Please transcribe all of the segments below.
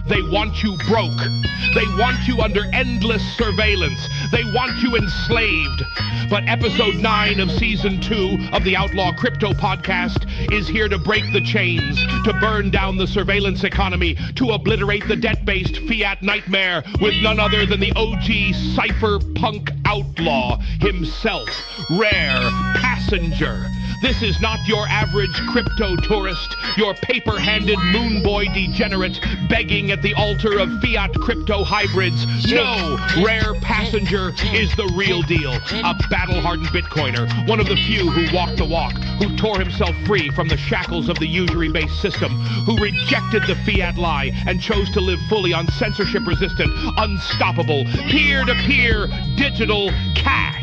They want you broke. They want you under endless surveillance. They want you enslaved. But episode 9 of season 2 of the Outlaw Crypto Podcast is here to break the chains, to burn down the surveillance economy, to obliterate the debt-based fiat nightmare with none other than the OG cypherpunk outlaw himself, Rare Passenger. This is not your average crypto tourist, your paper-handed moon boy degenerate begging at the altar of fiat crypto hybrids. No, Rare Passenger is the real deal. A battle-hardened Bitcoiner, one of the few who walked the walk, who tore himself free from the shackles of the usury-based system, who rejected the fiat lie and chose to live fully on censorship-resistant, unstoppable, peer-to-peer digital cash.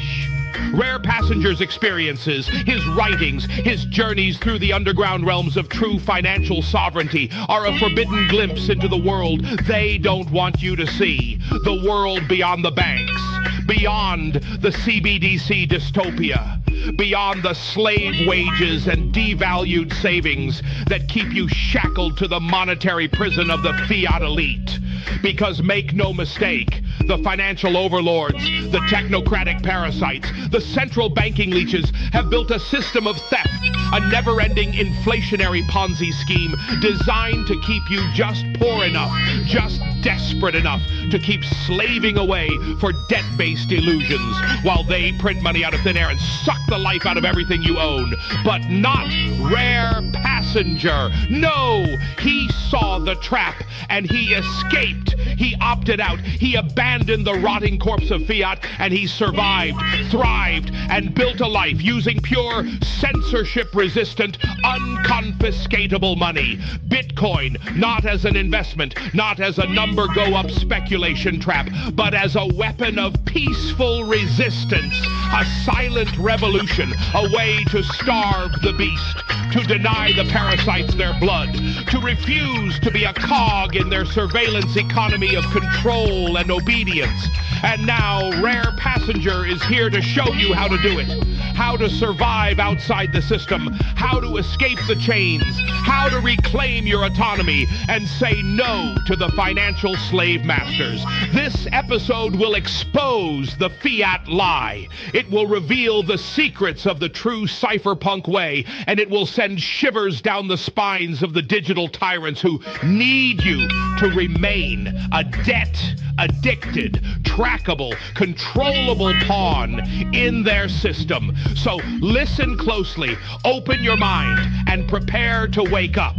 Rare Passenger's experiences, his writings, his journeys through the underground realms of true financial sovereignty are a forbidden glimpse into the world they don't want you to see. The world beyond the banks, beyond the CBDC dystopia, beyond the slave wages and devalued savings that keep you shackled to the monetary prison of the fiat elite. Because make no mistake, the financial overlords, the technocratic parasites, the central banking leeches have built a system of theft, a never-ending inflationary Ponzi scheme designed to keep you just poor enough, just desperate enough to keep slaving away for debt-based illusions while they print money out of thin air and suck the life out of everything you own. But not Rare Passenger. No, he saw the trap and he escaped. He opted out. He abandoned the rotting corpse of fiat and he survived, thrived, and built a life using pure censorship-resistant, unconfiscatable money. Bitcoin, not as an investment, not as a number-go-up speculation trap, but as a weapon of peaceful resistance, a silent revolution, a way to starve the beast, to deny the parasites their blood, to refuse to be a cog in their surveillance economy of control and obedience. And now Rare Passenger is here to show you how to do it, how to survive outside the system, how to escape the chains, how to reclaim your autonomy and say no to the financial slave masters. This episode will expose the fiat lie. It will reveal the secrets of the true cypherpunk way, and it will send shivers down the spines of the digital tyrants who need you to remain a debt-addicted, trackable, controllable pawn in their system. So listen closely, open your mind, and prepare to wake up.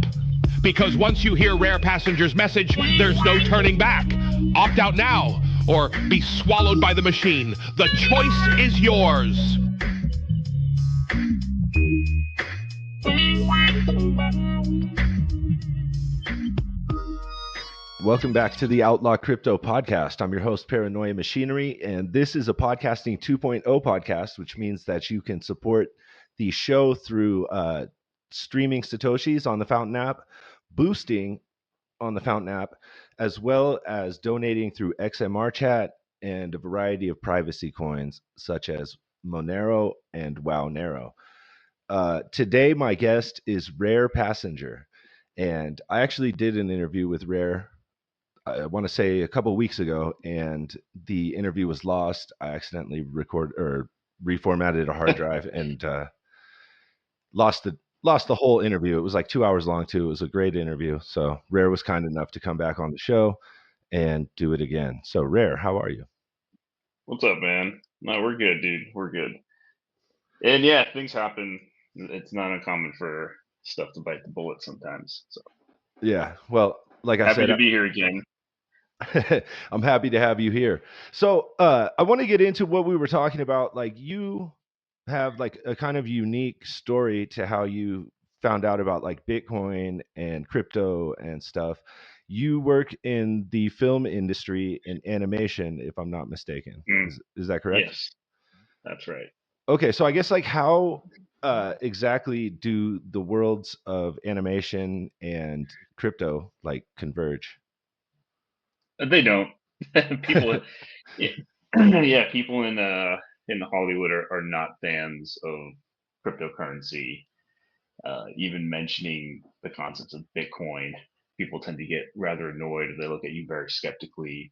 Because once you hear Rare Passenger's message, there's no turning back. Opt out now, or be swallowed by the machine. The choice is yours. Welcome back to the Outlaw Crypto Podcast. I'm your host, Paranoia Machinery, and this is a Podcasting 2.0 podcast, which means that you can support the show through streaming Satoshis on the Fountain app, boosting on the Fountain app, as well as donating through XMR chat and a variety of privacy coins, such as Monero and Wownero. Today, my guest is Rare Passenger, and I actually did an interview with Rare I want to say a couple of weeks ago, and the interview was lost. I accidentally reformatted a hard drive and lost the whole interview. It was like 2 hours long too. It was a great interview. So Rare was kind enough to come back on the show and do it again. So Rare, how are you? What's up, man? No, we're good, dude. We're good. And yeah, things happen. It's not uncommon for stuff to bite the bullet sometimes. So yeah, well, like I said, happy to be here again. I'm happy to have you here. So I want to get into what we were talking about. Like, you have like a kind of unique story to how you found out about like Bitcoin and crypto and stuff. You work in the film industry in animation, if I'm not mistaken. Is that correct? Yes, that's right. Okay, so I guess like how exactly do the worlds of animation and crypto like converge? They don't. People, yeah, people in Hollywood are not fans of cryptocurrency. Even mentioning the concepts of Bitcoin people tend to get rather annoyed. They look at you very skeptically.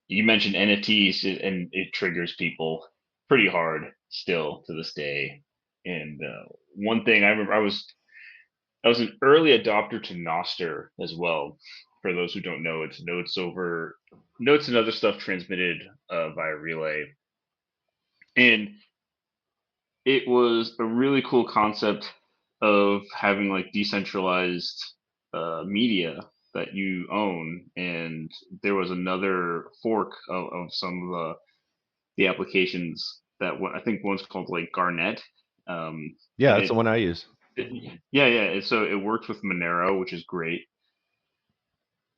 You mentioned NFTs, and it triggers people pretty hard still to this day. And one thing I remember, I was an early adopter to Noster as well. For those who don't know, it's notes and other stuff transmitted via relay, and it was a really cool concept of having like decentralized media that you own. And there was another fork of some of the applications that I think one's called like Garnet. Yeah, And that's the one I use. yeah. So it works with Monero, which is great.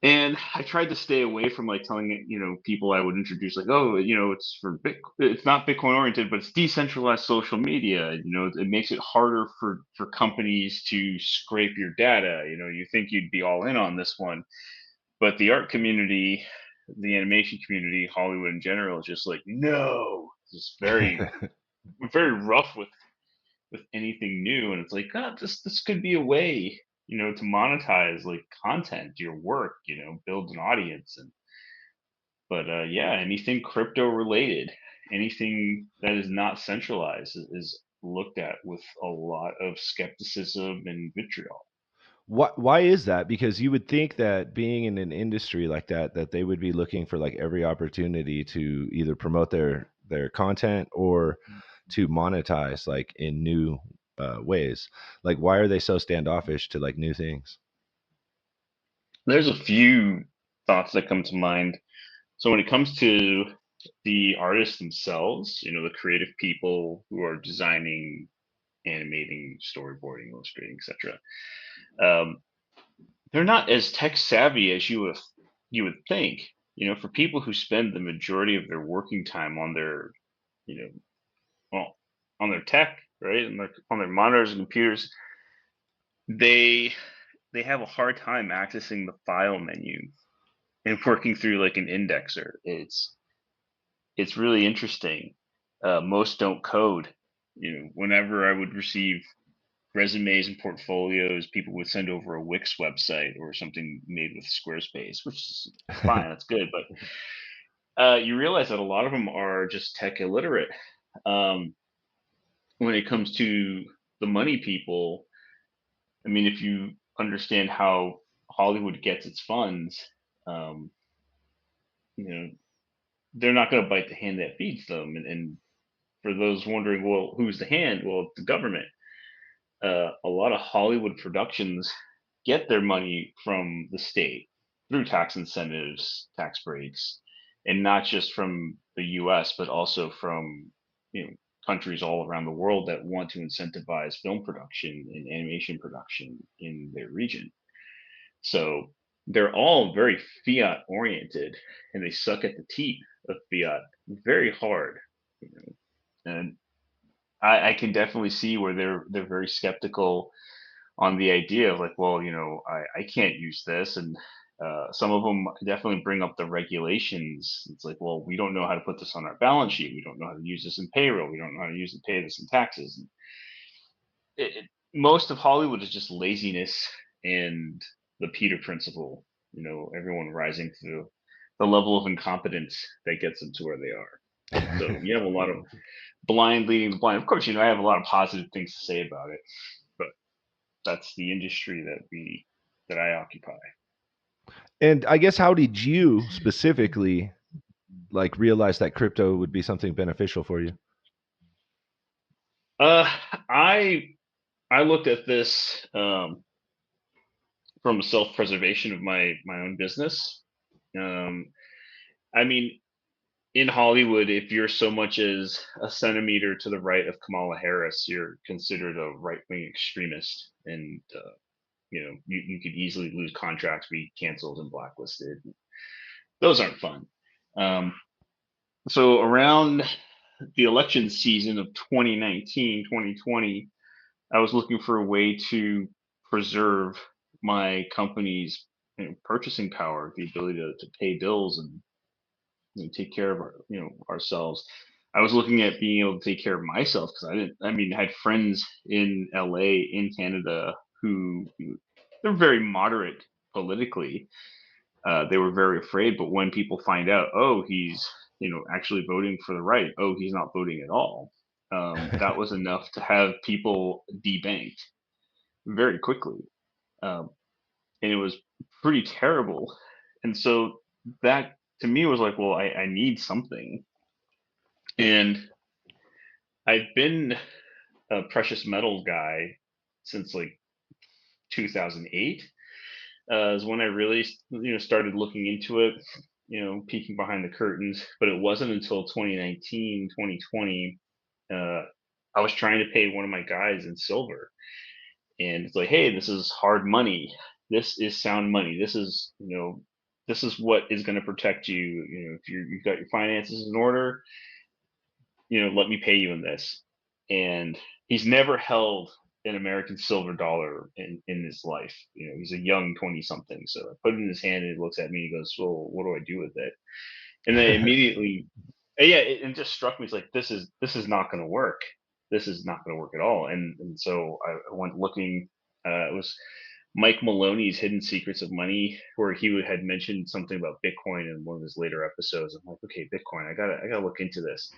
And I tried to stay away from like telling it, people I would introduce like, oh, it's for it's not Bitcoin oriented, but it's decentralized social media. It makes it harder for companies to scrape your data. You think you'd be all in on this one, but the art community, the animation community, Hollywood in general is just like, no, just very very rough with anything new. And it's like, God, this could be a way, to monetize like content, your work, build an audience. And but yeah, anything crypto related, anything that is not centralized is looked at with a lot of skepticism and vitriol. Why is that? Because you would think that being in an industry like that, that they would be looking for like every opportunity to either promote their content or to monetize like in new ways. Like, why are they so standoffish to like new things? There's a few thoughts that come to mind. So when it comes to the artists themselves, the creative people who are designing, animating, storyboarding, illustrating, etc., um, they're not as tech savvy as you would think. For people who spend the majority of their working time on their, you know, well, on their tech, right, and on their monitors and computers, they they have a hard time accessing the file menu and working through like an indexer. It's really interesting. Most don't code. Whenever I would receive resumes and portfolios, people would send over a Wix website or something made with Squarespace, which is fine, that's good. But you realize that a lot of them are just tech illiterate. Um, when it comes to the money people, I mean, if you understand how Hollywood gets its funds, um, you know, they're not going to bite the hand that feeds them. And for those wondering, well, who's the hand? Well, it's the government. A lot of Hollywood productions get their money from the state through tax incentives, tax breaks, and not just from the U.S., but also from countries all around the world that want to incentivize film production and animation production in their region. So they're all very fiat oriented, and they suck at the teeth of fiat very hard. You and I can definitely see where they're very skeptical on the idea of like, well, I can't use this. And some of them definitely bring up the regulations. It's like, well, we don't know how to put this on our balance sheet. We don't know how to use this in payroll. We don't know how to use and pay this in taxes. And most of Hollywood is just laziness and the Peter principle. Everyone rising to the level of incompetence that gets them to where they are. So you have a lot of blind leading the blind. Of course, I have a lot of positive things to say about it, but that's the industry that I occupy. And I guess, how did you specifically like realize that crypto would be something beneficial for you? Uh, I looked at this from a self-preservation of my own business. Um, I mean, in Hollywood, if you're so much as a centimeter to the right of Kamala Harris, you're considered a right-wing extremist, and you could easily lose contracts, be canceled and blacklisted. Those aren't fun. Um, so around the election season of 2019, 2020, I was looking for a way to preserve my company's purchasing power, the ability to pay bills and take care of ourselves. I was looking at being able to take care of myself because I had friends in LA, in Canada, who they're very moderate politically. They were very afraid, but when people find out, oh, he's actually voting for the right, oh, he's not voting at all, that was enough to have people debanked very quickly, um, and it was pretty terrible. And so that to me was like, well, I need something, and I've been a precious metal guy since like 2008 is when I really started looking into it, peeking behind the curtains. But it wasn't until 2019, 2020, I was trying to pay one of my guys in silver, and it's like, hey, this is hard money. This is sound money. This is what is going to protect you. If you've got your finances in order, let me pay you in this. And he's never held an American silver dollar in his life. He's a young 20 something. So I put it in his hand and he looks at me and he goes, well, what do I do with it? And then immediately, yeah, it just struck me. It's like, this is not going to work. This is not going to work at all. And so I went looking, it was Mike Maloney's Hidden Secrets of Money, where he had mentioned something about Bitcoin in one of his later episodes. I'm like, okay, Bitcoin, I gotta look into this.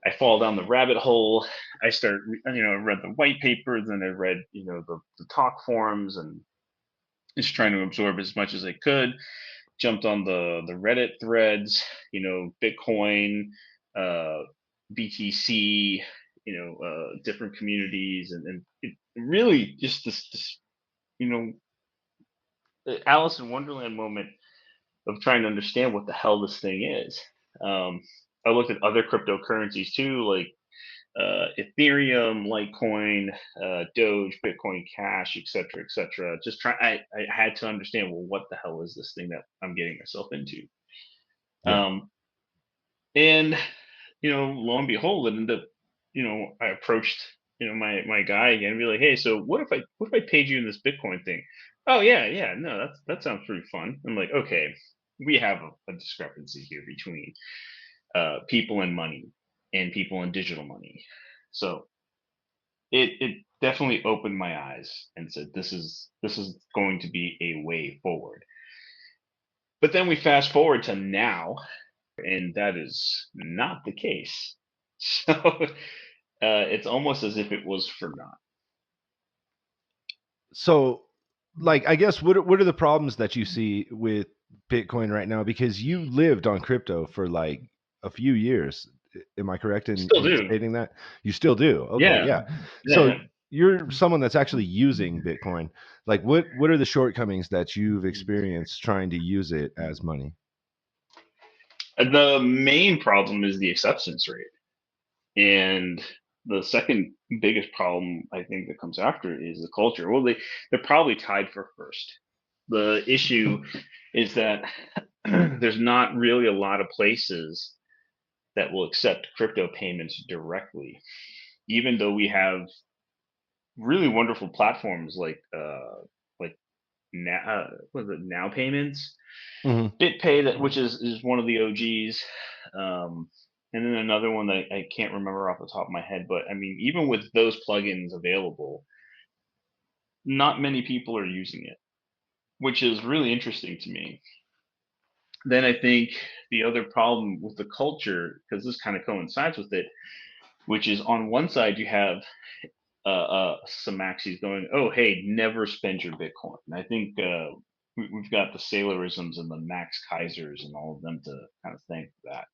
I fall down the rabbit hole. I start, I read the white papers and I read, the talk forums, and just trying to absorb as much as I could. Jumped on the Reddit threads, Bitcoin, uh, BTC, different communities, and it really just this, you know, Alice in Wonderland moment of trying to understand what the hell this thing is. Um, I looked at other cryptocurrencies too, like Ethereum, Litecoin, Doge, Bitcoin Cash, etc., etc. Just try. I had to understand, well, what the hell is this thing that I'm getting myself into? Yeah. Um, and lo and behold, it ended up, I approached, my guy again, and be like, hey, so what if I paid you in this Bitcoin thing? Oh yeah, yeah, no, that sounds pretty fun. I'm like, okay, we have a discrepancy here between people and money and people and digital money. So it definitely opened my eyes and said, this is going to be a way forward. But then we fast forward to now, and that is not the case. So it's almost as if it was for naught. So, like, I guess what are the problems that you see with Bitcoin right now? Because you lived on crypto for like a few years. Am I correct Still in do. stating that? You still do. Okay, Yeah. yeah. So Yeah. you're someone that's actually using Bitcoin. Like, what are the shortcomings that you've experienced trying to use it as money? The main problem is the acceptance rate. And the second biggest problem I think that comes after it is the culture. Well, they're probably tied for first. The issue is that there's not really a lot of places that will accept crypto payments directly, even though we have really wonderful platforms like now, what is it, Now Payments, Hmm. BitPay, that which is one of the OGs, and then another one that I can't remember off the top of my head. But I mean, even with those plugins available, not many people are using it, which is really interesting to me. Then I think the other problem with the culture, because this kind of coincides with it, which is on one side you have some maxis going, oh, hey, never spend your Bitcoin. And I think we've got the Sailorisms and the Max Kaisers and all of them to kind of thank for that.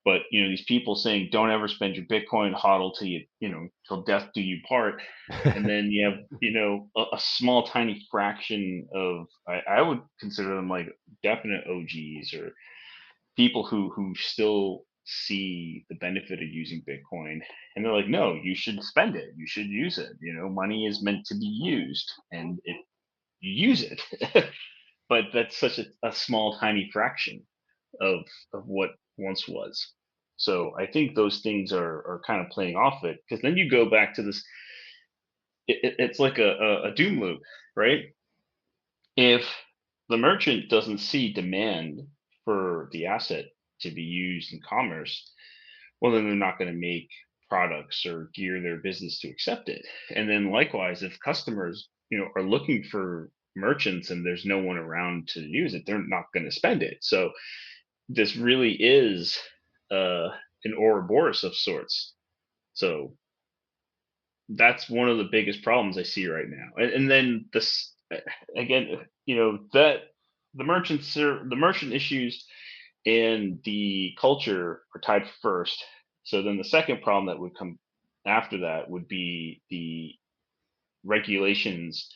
But these people saying, don't ever spend your Bitcoin, hodl till till death do you part. And then you have a small tiny fraction of, I would consider them like definite OGs, or people who still see the benefit of using Bitcoin, and they're like, no, you should spend it, you should use it. Money is meant to be used, and you use it. But that's such a small, tiny fraction of what once was. So I think those things are kind of playing off it, because then you go back to this. It's like a doom loop, right? If the merchant doesn't see demand for the asset to be used in commerce, well, then they're not going to make products or gear their business to accept it. And then likewise, if customers are looking for merchants and there's no one around to use it, they're not going to spend it. So this really is an Ouroboros of sorts. So that's one of the biggest problems I see right now. And then this again, that the merchant issues and the culture are tied first. So then the second problem that would come after that would be the regulations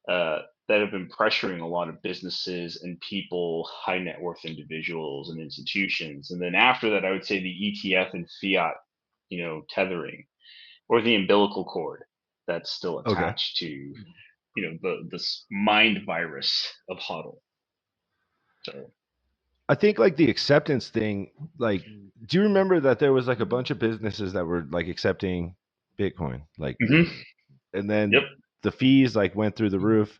that have been pressuring a lot of businesses and people, high net worth individuals and institutions. And then after that, I would say the ETF and fiat, tethering, or the umbilical cord that's still Okay. attached to, this mind virus of HODL. So I think like the acceptance thing, like, do you remember that there was like a bunch of businesses that were like accepting Bitcoin, like, and then Yep. the fees like went through the roof,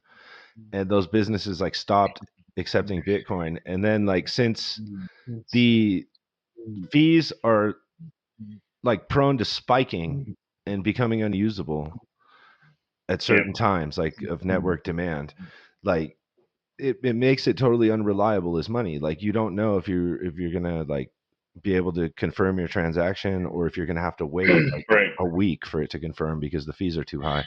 and those businesses like stopped accepting Bitcoin, and then like since the fees are like prone to spiking and becoming unusable at certain times, like of network demand, like it makes it totally unreliable as money. Like you don't know if you're gonna like be able to confirm your transaction, or if you're gonna have to wait like Right. a week for it to confirm because the fees are too high,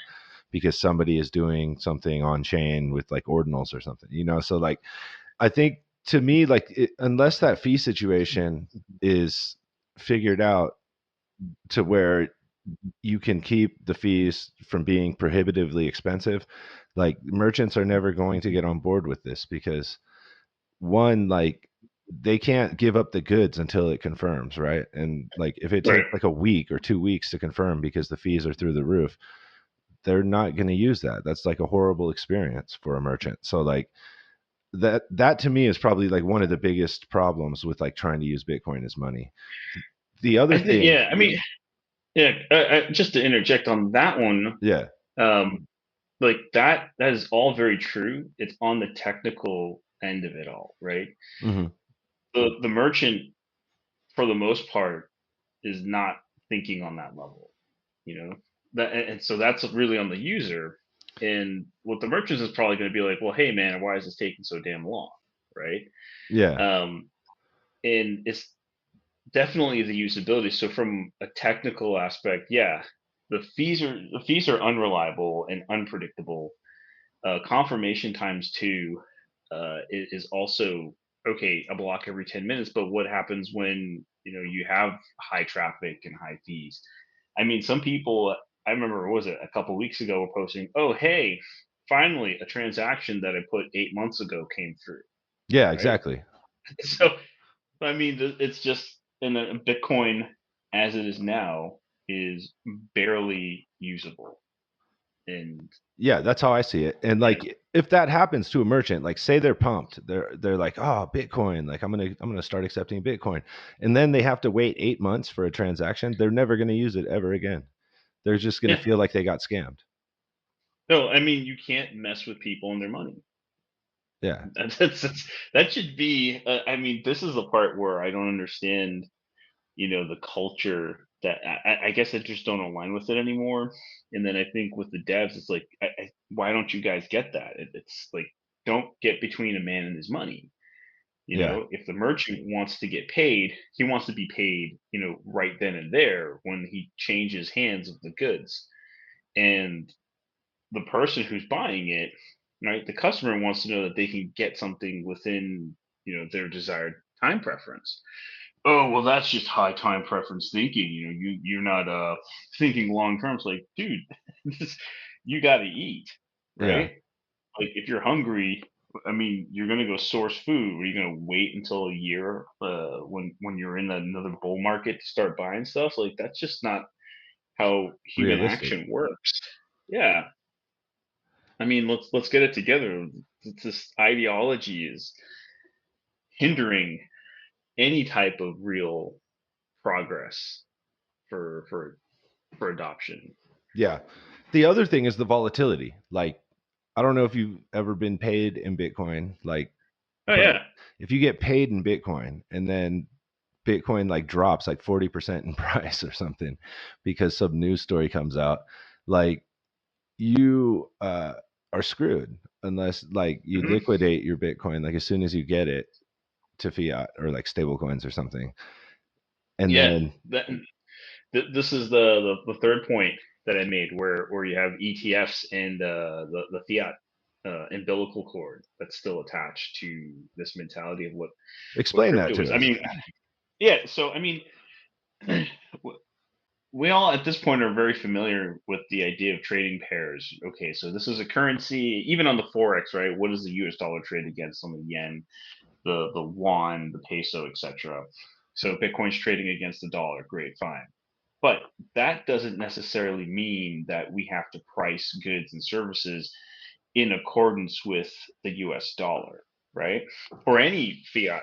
because somebody is doing something on chain with like ordinals or something, so like I think, to me, like unless that fee situation is figured out to where you can keep the fees from being prohibitively expensive, like merchants are never going to get on board with this, because one, like they can't give up the goods until it confirms, right? And like if it Right. takes like a week or 2 weeks to confirm because the fees are through the roof, they're not going to use that. That's like a horrible experience for a merchant. So like that to me is probably like one of the biggest problems with like trying to use Bitcoin as money. The other I think, thing, yeah, I mean, yeah, just to interject on that one, yeah, like that is all very true. It's on the technical end of it all, right? hmm, The merchant, for the most part, is not thinking on that level, you know. And so that's really on the user. And what the merchants is probably going to be like, well, hey man, why is this taking so damn long, right? yeah, Um, and it's definitely the usability. So from a technical aspect, yeah, the fees are unreliable and unpredictable. Confirmation times too is also okay. A block every 10 minutes, but what happens when you have high traffic and high fees? I mean, some people. I remember, what was it, a couple weeks ago, were posting, "Oh, hey, finally a transaction that I put 8 months ago came through." yeah, Right. exactly. So I mean, it's just in a Bitcoin as it is now is barely usable, and Yeah, that's how I see it. And yeah, like if that happens to a merchant, like say they're pumped, they're like, "Oh, Bitcoin, like I'm going to start accepting Bitcoin." And then they have to wait 8 months for a transaction. They're never going to use it ever again. They're just going to yeah. feel like they got scammed. No, I mean, you can't mess with people and their money. Yeah. That should be. I mean, this is the part where I don't understand. The culture that I guess I just don't align with it anymore. And then I think with the devs, it's like, why don't you guys get that? It's like, don't get between a man and his money. Yeah. If the merchant wants to get paid, he wants to be paid, right then and there when he changes hands of the goods. And the person who's buying it, right, the customer wants to know that they can get something within, their desired time preference. Oh, well, that's just high time preference thinking. You're not thinking long term. It's like, dude, you got to eat, Yeah. right? Like if you're hungry, I mean, you're gonna go source food. Are you gonna wait until a year when you're in another bull market to start buying stuff? Like that's just not how human Realistic. action works. Yeah, I mean, let's get it together. This ideology is hindering any type of real progress for adoption. Yeah. The other thing is the volatility. Like I don't know if you've ever been paid in Bitcoin, like, Oh but yeah, if you get paid in Bitcoin and then Bitcoin like drops like 40% in price or something, because some news story comes out, like you, uh, are screwed unless like you Mhm. liquidate your Bitcoin like as soon as you get it to fiat or like stable coins or something. And Yeah, then this is the third point that I made, where you have ETFs and the fiat umbilical cord that's still attached to this mentality of what explain that crypto to is. I us. mean, yeah. So I mean, we all at this point are very familiar with the idea of trading pairs. Okay, so this is a currency, even on the forex, right? What does the US dollar trade against on the yen, the won, the peso, etc.? So Bitcoin's trading against the dollar. Great, fine. But that doesn't necessarily mean that we have to price goods and services in accordance with the US dollar, right? Or any fiat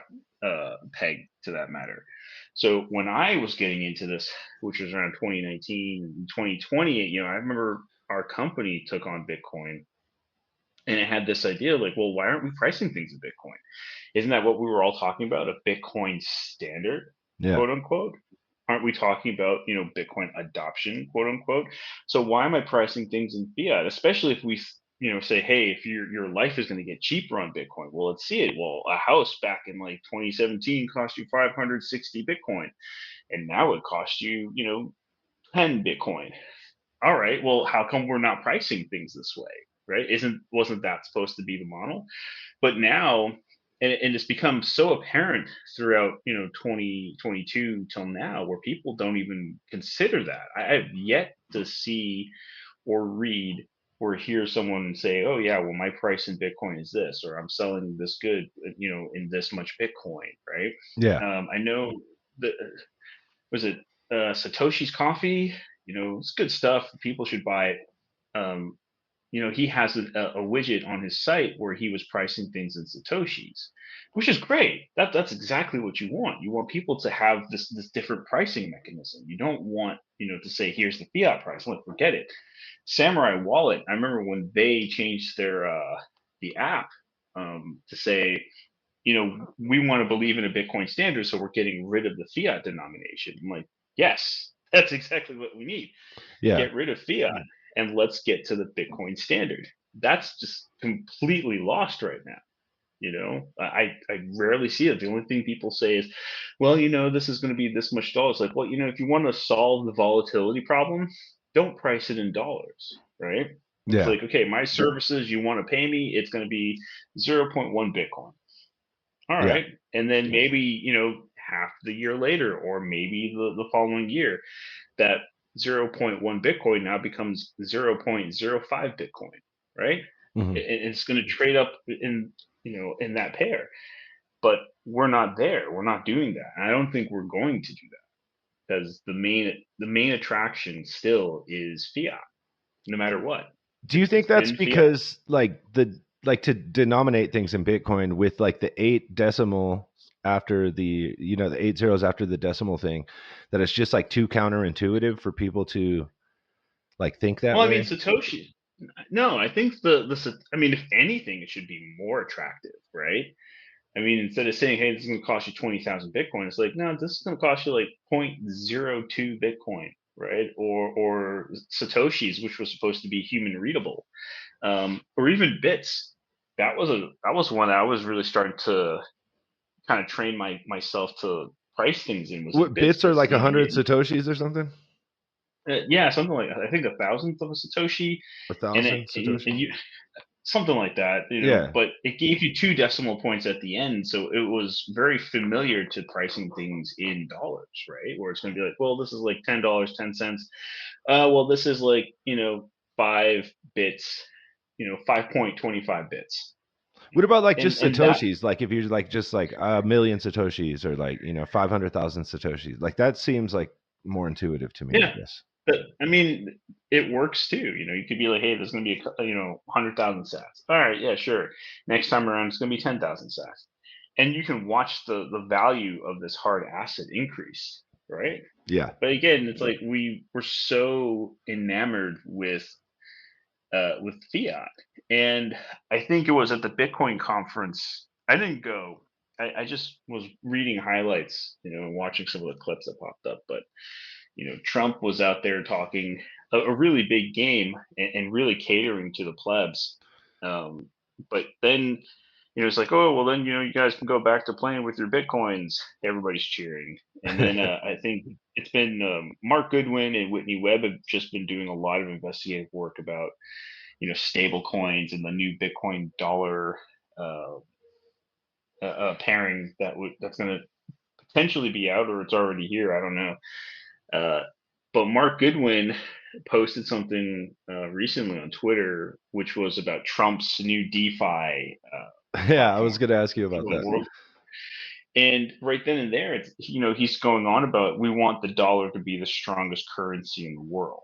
peg to that matter. So when I was getting into this, which was around 2019 and 2020, I remember our company took on Bitcoin and it had this idea like, well, why aren't we pricing things in Bitcoin? Isn't that what we were all talking about? A Bitcoin standard, Yeah. quote unquote? Aren't we talking about, Bitcoin adoption, quote unquote? So why am I pricing things in fiat? Especially if we, say, hey, if your life is going to get cheaper on Bitcoin, well, let's see it. Well, a house back in like 2017 cost you 560 Bitcoin, and now it costs you, 10 Bitcoin. All right, well, how come we're not pricing things this way, right? Wasn't that supposed to be the model? But now, and it's become so apparent throughout 2022 till now, where people don't even consider that. I've yet to see or read or hear someone say, oh yeah, well, my price in Bitcoin is this, or I'm selling this good in this much Bitcoin, right? Yeah. I know that, was it Satoshi's coffee, it's good stuff, people should buy it. um, he has a widget on his site where he was pricing things in satoshis, which is great. That's exactly what you want. You want people to have this different pricing mechanism. You don't want to say here's the fiat price. Look, forget it. Samurai Wallet. I remember when they changed their the app to say we want to believe in a Bitcoin standard, so we're getting rid of the fiat denomination. I'm like, yes, that's exactly what we need. Yeah. Get rid of fiat and let's get to the Bitcoin standard. That's just completely lost right now. I rarely see it. The only thing people say is, well, this is going to be this much dollars. Like, well, if you want to solve the volatility problem, don't price it in dollars, right? It's Yeah. like, okay, my services, you want to pay me, it's going to be zero point 0.1 Bitcoin. All Yeah. right. And then maybe, half the year later, or maybe the following year, that zero point 0.1 Bitcoin now becomes 0.05 Bitcoin, right? Hmm. It's going to trade up in that pair, but we're not there. We're not doing that. And I don't think we're going to do that because the main attraction still is fiat, no matter what. Do you It's think it's that's been fiat. because like to denominate things in Bitcoin with like the 8 decimal after the 8 zeros after the decimal thing, that it's just like too counterintuitive for people to like think that Well, I mean, way? Satoshi. No, I think I mean, if anything, it should be more attractive, right? I mean, instead of saying, "Hey, this is going to cost you 20,000 Bitcoin," it's like, no, this is going to cost you like 0.02 Bitcoin, right? Or Satoshis, which was supposed to be human readable, or even bits. That was one I was really starting to kind of train myself to price things in, was in What bits, bits are because like 100 satoshis or something? yeah, something like, I think, a thousandth of a Satoshi, A and thousand satoshi? and you, something like that, Yeah. but it gave you two decimal points at the end, so it was very familiar to pricing things in dollars, right? Where it's going to be like, well, this is like $10, 10 cents. Well, this is like 5 bits, 5.25 bits, What about like just and that. satoshis? Like if you're like just like a million satoshis or like 500,000 satoshis, like that seems like more intuitive to me, I Yeah, guess. but I mean, it works too. You could be like, hey, there's going to be 100,000 sats. All right, yeah, sure. Next time around, it's going to be 10,000 sats, and you can watch the value of this hard asset increase, right? Yeah. But again, it's like we're so enamored with fiat, and I think it was at the Bitcoin conference. I didn't go. I just was reading highlights, and watching some of the clips that popped up, but Trump was out there talking a really big game, and really catering to the plebs. But then, it's like, oh, well, then, you guys can go back to playing with your Bitcoins. Everybody's cheering. And then I think it's been Mark Goodwin and Whitney Webb have just been doing a lot of investigative work about, stable coins and the new Bitcoin dollar uh, pairing that's going to potentially be out, or it's already here. I don't know. Uh, but Mark Goodwin posted something recently on Twitter, which was about Trump's new DeFi Yeah, I was platform going to ask you for about the that. world. And right then and there, it's, he's going on about, we want the dollar to be the strongest currency in the world,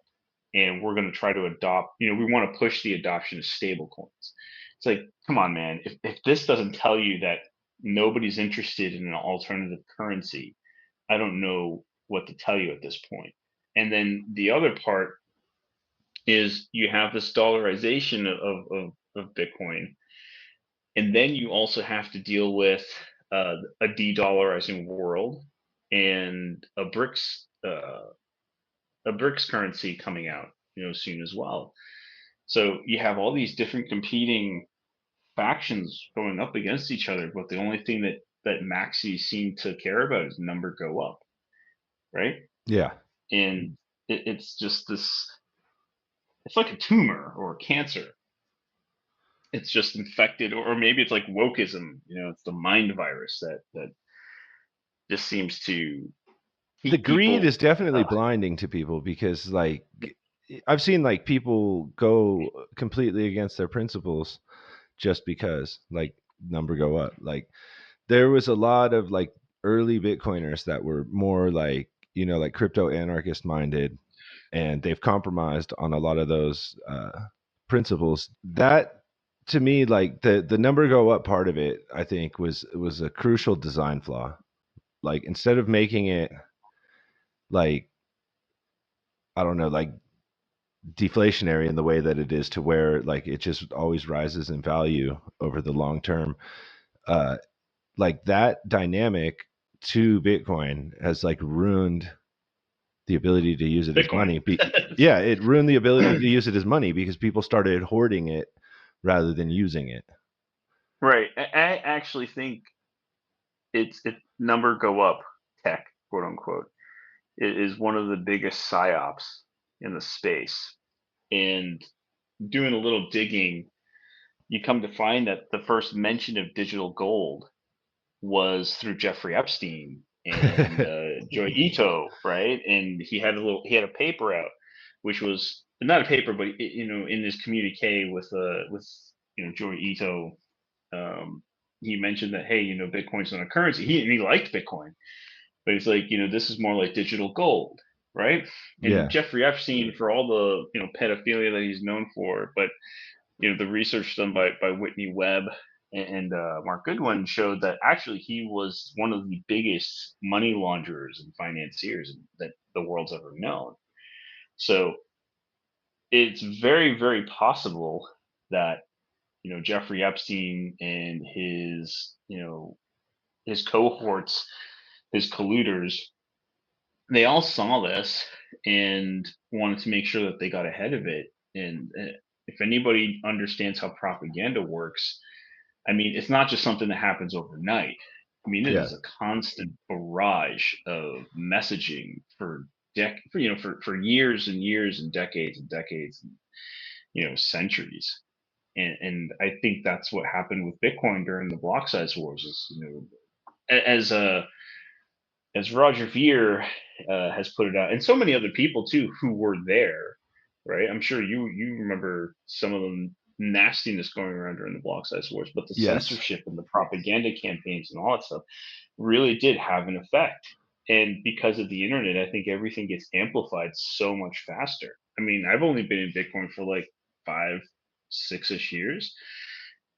and we're going to try to adopt. We want to push the adoption of stable coins. It's like, come on, man. If this doesn't tell you that nobody's interested in an alternative currency, I don't know what to tell you at this point. And then the other part is you have this dollarization of Bitcoin, and then you also have to deal with a de-dollarizing world and a BRICS currency coming out, soon as well. So you have all these different competing factions going up against each other, but the only thing that Maxi seem to care about is number go up, right? Yeah. And it's just this. It's like a tumor or a cancer. It's just infected, or maybe it's like wokeism. It's the mind virus that just seems to The keep greed people. is definitely blinding to people, because like I've seen like people go completely against their principles just because like number go up. Like there was a lot of like early Bitcoiners that were more like, like crypto anarchist minded, and they've compromised on a lot of those principles. That to me, like the number go up part of it, I think was a crucial design flaw. Like instead of making it like, I don't know, like deflationary in the way that it is, to where like it just always rises in value over the long term, uh like that dynamic to Bitcoin has like ruined the ability to use it as Bitcoin. money. Yeah, it ruined the ability to use it as money because people started hoarding it rather than using it. Right. I actually think it number go up tech, quote unquote, is one of the biggest psyops in the space. And doing a little digging, you come to find that the first mention of digital gold was through Jeffrey Epstein and Joy Ito, right? And he had a paper out, which was not a paper, but in his communique with Joy Ito, um, he mentioned that, hey, Bitcoin's not a currency. He liked Bitcoin, but he's like, this is more like digital gold, right? And Yeah. Jeffrey Epstein, for all the pedophilia that he's known for, but the research done by Whitney Webb and Mark Goodwin showed that actually he was one of the biggest money launderers and financiers that the world's ever known. So it's very, very possible that Jeffrey Epstein and his cohorts, his colluders, they all saw this and wanted to make sure that they got ahead of it. And if anybody understands how propaganda works, I mean, it's not just something that happens overnight. I mean, it Yeah. is a constant barrage of messaging for years and years and decades and centuries. And I think that's what happened with Bitcoin during the block size wars. Is as as Roger Ver has put it out, and so many other people too who were there, right? I'm sure you remember some of the nastiness going around during the block size wars, but the Yes. censorship and the propaganda campaigns and all that stuff really did have an effect. And because of the internet, I think everything gets amplified so much faster. I mean, I've only been in Bitcoin for like 5, 6-ish years,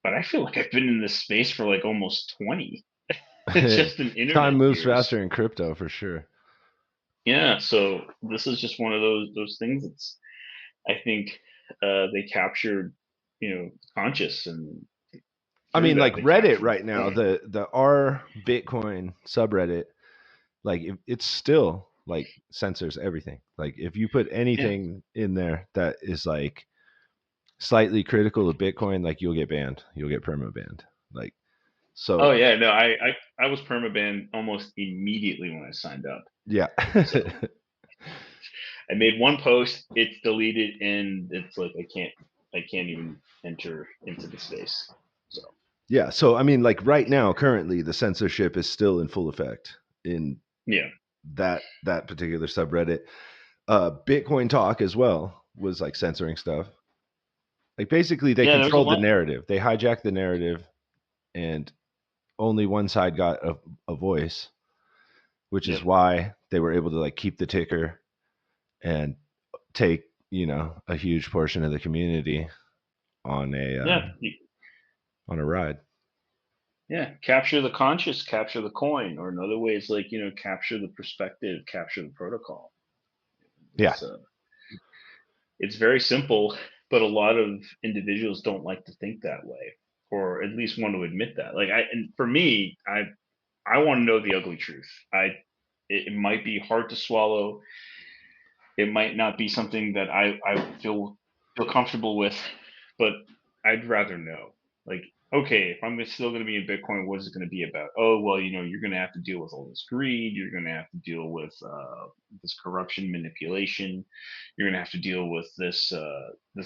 but I feel like I've been in this space for like almost 20. Just in Time internet moves years. faster in crypto for sure. Yeah, so this is just one of those things that's, I think, they captured, conscious, and I through mean, that like they Reddit captured right the now, coin. the r Bitcoin subreddit, like it's still like censors everything. Like if you put Yeah, anything in there that is like slightly critical of Bitcoin, like you'll get banned. You'll get perma banned. Like so. Oh yeah, no, I was permabanned almost immediately when I signed up. Yeah. So I made one post, it's deleted, and it's like I can't even enter into the space. So Yeah. So I mean, like right now, currently, the censorship is still in full effect in yeah, that particular subreddit. Bitcoin Talk as well was like censoring stuff. Like basically, they yeah, there was a controlled the lot. narrative. They hijacked the narrative, and only one side got a voice, which is Yep. why they were able to like keep the ticker and take a huge portion of the community on Yeah, a ride. yeah. Capture the conscious, capture the coin, or another way is like capture the perspective, capture the protocol. Yeah. It's it's very simple, but a lot of individuals don't like to think that way, or at least want to admit that. Like and for me, I want to know the ugly truth. It might be hard to swallow. It might not be something that I feel comfortable with, but I'd rather know. Like, okay, if I'm still going to be in Bitcoin, what is it going to be about? Oh, well, you're going to have to deal with all this greed. You're going to have to deal with this corruption, manipulation. You're going to have to deal with this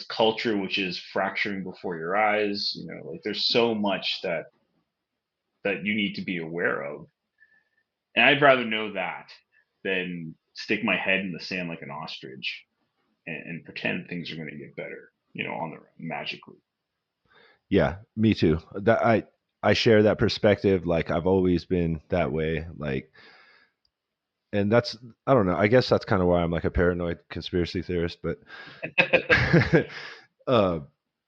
culture which is fracturing before your eyes. Like there's so much that you need to be aware of, and I'd rather know that than stick my head in the sand like an ostrich and pretend things are going to get better, on their own magically. Yeah, me too. That I share that perspective. Like I've always been that way. Like, and that's I don't know. I guess that's kind of why I'm like a paranoid conspiracy theorist. But uh,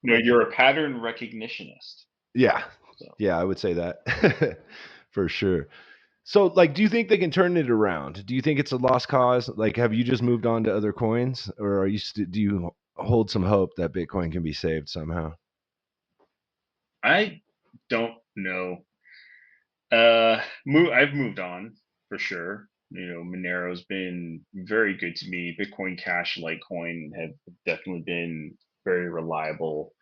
You're a pattern recognitionist. yeah, So yeah, I would say that for sure. So, like, do you think they can turn it around? Do you think it's a lost cause? Like, have you just moved on to other coins, or are you do you hold some hope that Bitcoin can be saved somehow? I don't know. I've moved on for sure. Monero's been very good to me. Bitcoin Cash, Litecoin have definitely been very reliable.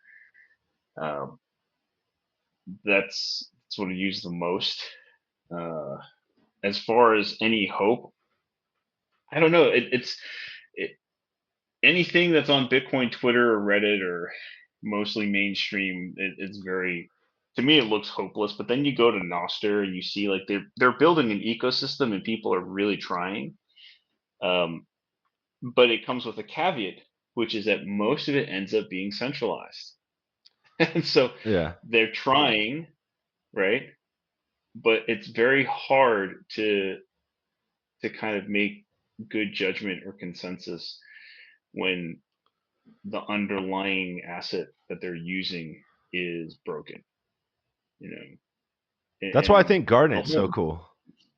Um, that's what I use the most. Uh, as far as any hope, I don't know. It, anything that's on Bitcoin Twitter or Reddit or mostly mainstream, it's very, to me it looks hopeless. But then you go to Noster and you see like they're building an ecosystem and people are really trying. Um, but it comes with a caveat, which is that most of it ends up being centralized. And so Yeah, they're trying, right? But it's very hard to kind of make good judgment or consensus when the underlying asset that they're using is broken, you know. that's why I And think the Garnet's so whole, cool.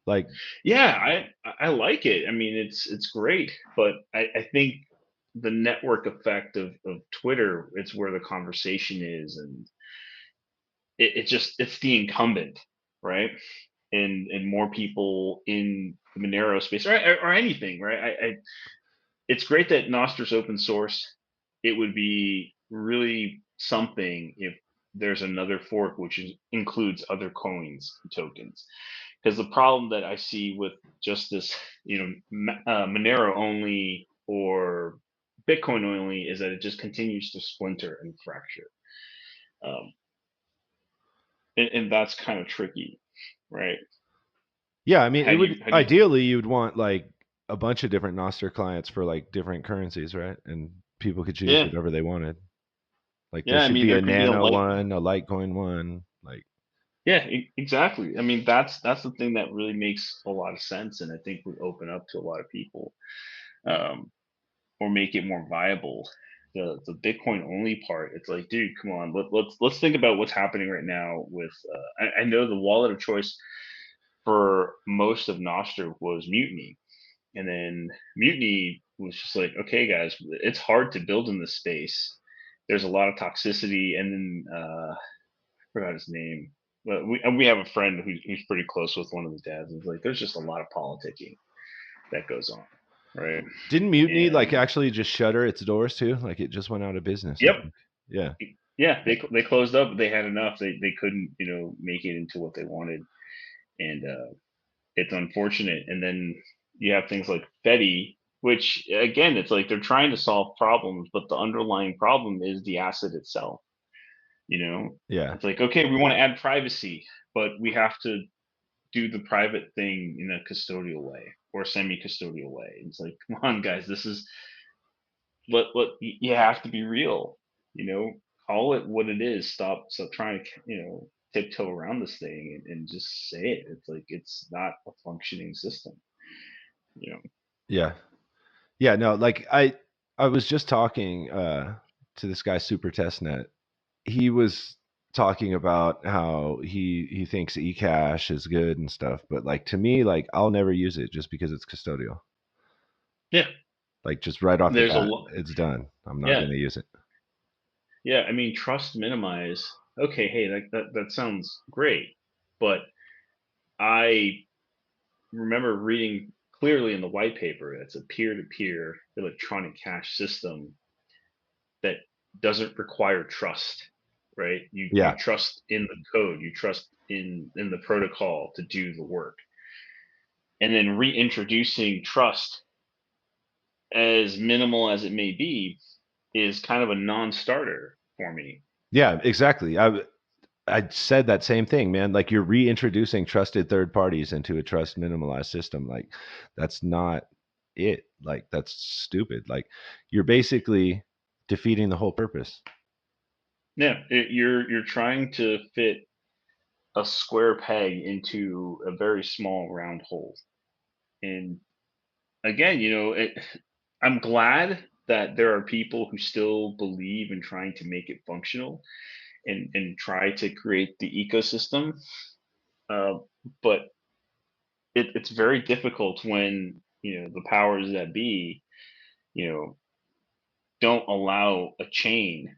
Like, yeah, I like it. I mean, it's great, but I think the network effect of Twitter, it's where the conversation is, and it's the incumbent, right? And more people in the Monero space or anything, right? It's great that Noster's open source. It would be really something if there's another fork which includes other coins and tokens. Because the problem that I see with just this, Monero only or Bitcoin only is that it just continues to splinter and fracture. Um, and that's kind of tricky, right? yeah, I mean, How it do would you, how do you, ideally you'd want like a bunch of different Nostr clients for like different currencies, right? And people could choose yeah, whatever they wanted. Like there yeah. I should mean, be there a could be a Nano light. one, a Litecoin one. Like, Yeah, exactly. I mean, that's the thing that really makes a lot of sense, and I think would open up to a lot of people, um, or make it more viable. The Bitcoin only part, it's like, dude, come on, let's think about what's happening right now with. I know the wallet of choice for most of Nostr was Mutiny, and then Mutiny was just like, okay, guys, it's hard to build in this space. There's a lot of toxicity, and then forgot his name. But we have a friend who's pretty close with one of the dads. It's like there's just a lot of politicking that goes on, right? didn't Mutiny like And actually just shutter its doors too? Like it just went out of business, I yep, think. Yeah. Yeah, they closed up. They had enough. They couldn't, make it into what they wanted, and it's unfortunate. And then you have things like Fetty, which again, it's like they're trying to solve problems, but the underlying problem is the asset itself. Yeah. It's like, okay, we want to add privacy, but we have to do the private thing in a custodial way or semi-custodial way. It's like, come on, guys, this is what you have to be real. You know, call it what it is. Stop trying to tiptoe around this thing and just say it. It's like it's not a functioning system. You know. Yeah. Yeah. No, like I was just talking to this guy Super Testnet. He was talking about how he thinks eCash is good and stuff, but like to me, like I'll never use it just because it's custodial. Yeah. Like just right off the There's a bat, lot. it's done. I'm not Yeah. going to use it. Yeah. I mean, trust minimize. Okay. Hey, that sounds great, but I remember reading clearly in the white paper it's a peer-to-peer electronic cash system that doesn't require trust, right? You Yeah. trust in the code, you trust in the protocol to do the work, and then reintroducing trust, as minimal as it may be, is kind of a non-starter for me. Yeah, exactly. I said that same thing, man. Like you're reintroducing trusted third parties into a trust minimalized system. Like that's not it. Like that's stupid. Like you're basically defeating the whole purpose. Yeah, you're trying to fit a square peg into a very small round hole, and again, I'm glad that there are people who still believe in trying to make it functional and try to create the ecosystem. Uh, but it's very difficult when the powers that be, you know, don't allow a chain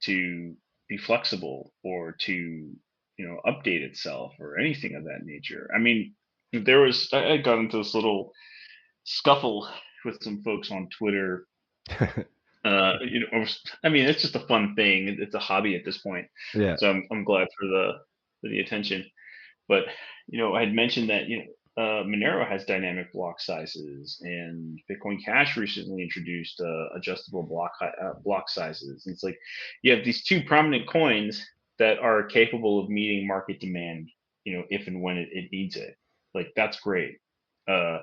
to be flexible or to update itself or anything of that nature. I mean, I got into this little scuffle with some folks on Twitter. I mean, it's just a fun thing. It's a hobby at this point, Yeah. so I'm glad for the attention. But I had mentioned that Monero has dynamic block sizes, and Bitcoin Cash recently introduced adjustable block sizes. And it's like you have these two prominent coins that are capable of meeting market demand, if and when it needs it. Like that's great. Uh,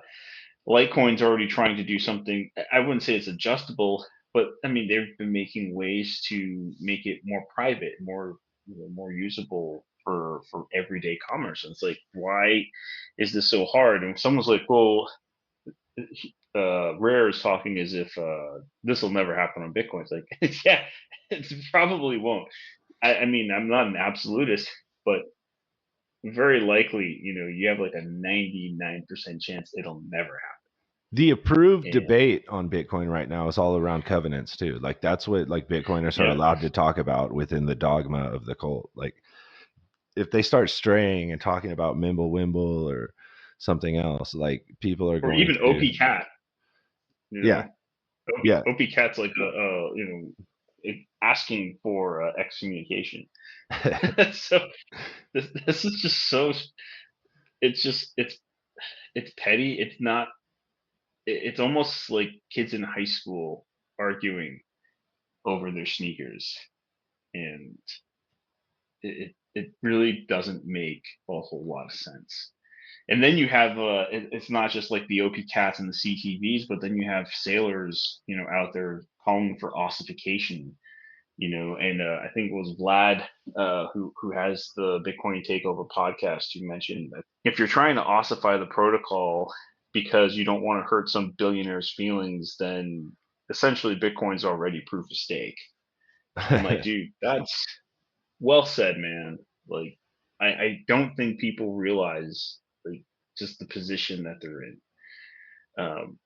Litecoin's already trying to do something. I wouldn't say it's adjustable, but I mean they've been making ways to make it more private, more usable for everyday commerce. And it's like, why is this so hard? And someone's like, well, Rare is talking as if this will never happen on Bitcoin. It's like, yeah, it probably won't. I mean, I'm not an absolutist, but very likely, you have like a 99% chance it'll never happen. The approved And debate on Bitcoin right now is all around covenants too. Like that's what like Bitcoiners are yeah, allowed to talk about within the dogma of the cult. Like if they start straying and talking about Mimblewimble or something else, like people are or going even to. OP Cat, you Yeah. know, Yeah. OP Cat's like asking for excommunication. So this is just so. It's just it's petty. It's not. It's almost like kids in high school arguing over their sneakers, and it really doesn't make a whole lot of sense. And then you have it's not just like the OP Cats and the CTVs, but then you have sailors, out there calling for ossification, and I think it was Vlad who has the Bitcoin Takeover podcast who mentioned that if you're trying to ossify the protocol because you don't want to hurt some billionaire's feelings, then essentially Bitcoin's already proof of stake. I'm like, dude, that's well said, man. Like, I don't think people realize like just the position that they're in. Um,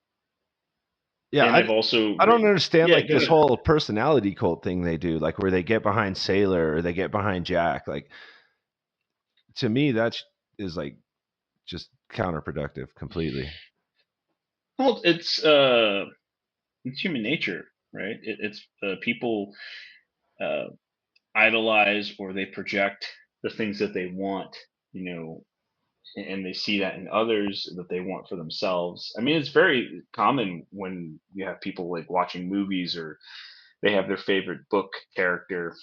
Yeah, and they've also I don't understand yeah, like go this ahead. whole personality cult thing they do, like where they get behind Sailor or they get behind Jack. Like to me, that is like just counterproductive completely. Well, it's human nature, right? It's people. uh, idolize or they project the things that they want, and they see that in others that they want for themselves. I mean, it's very common when you have people like watching movies or they have their favorite book character.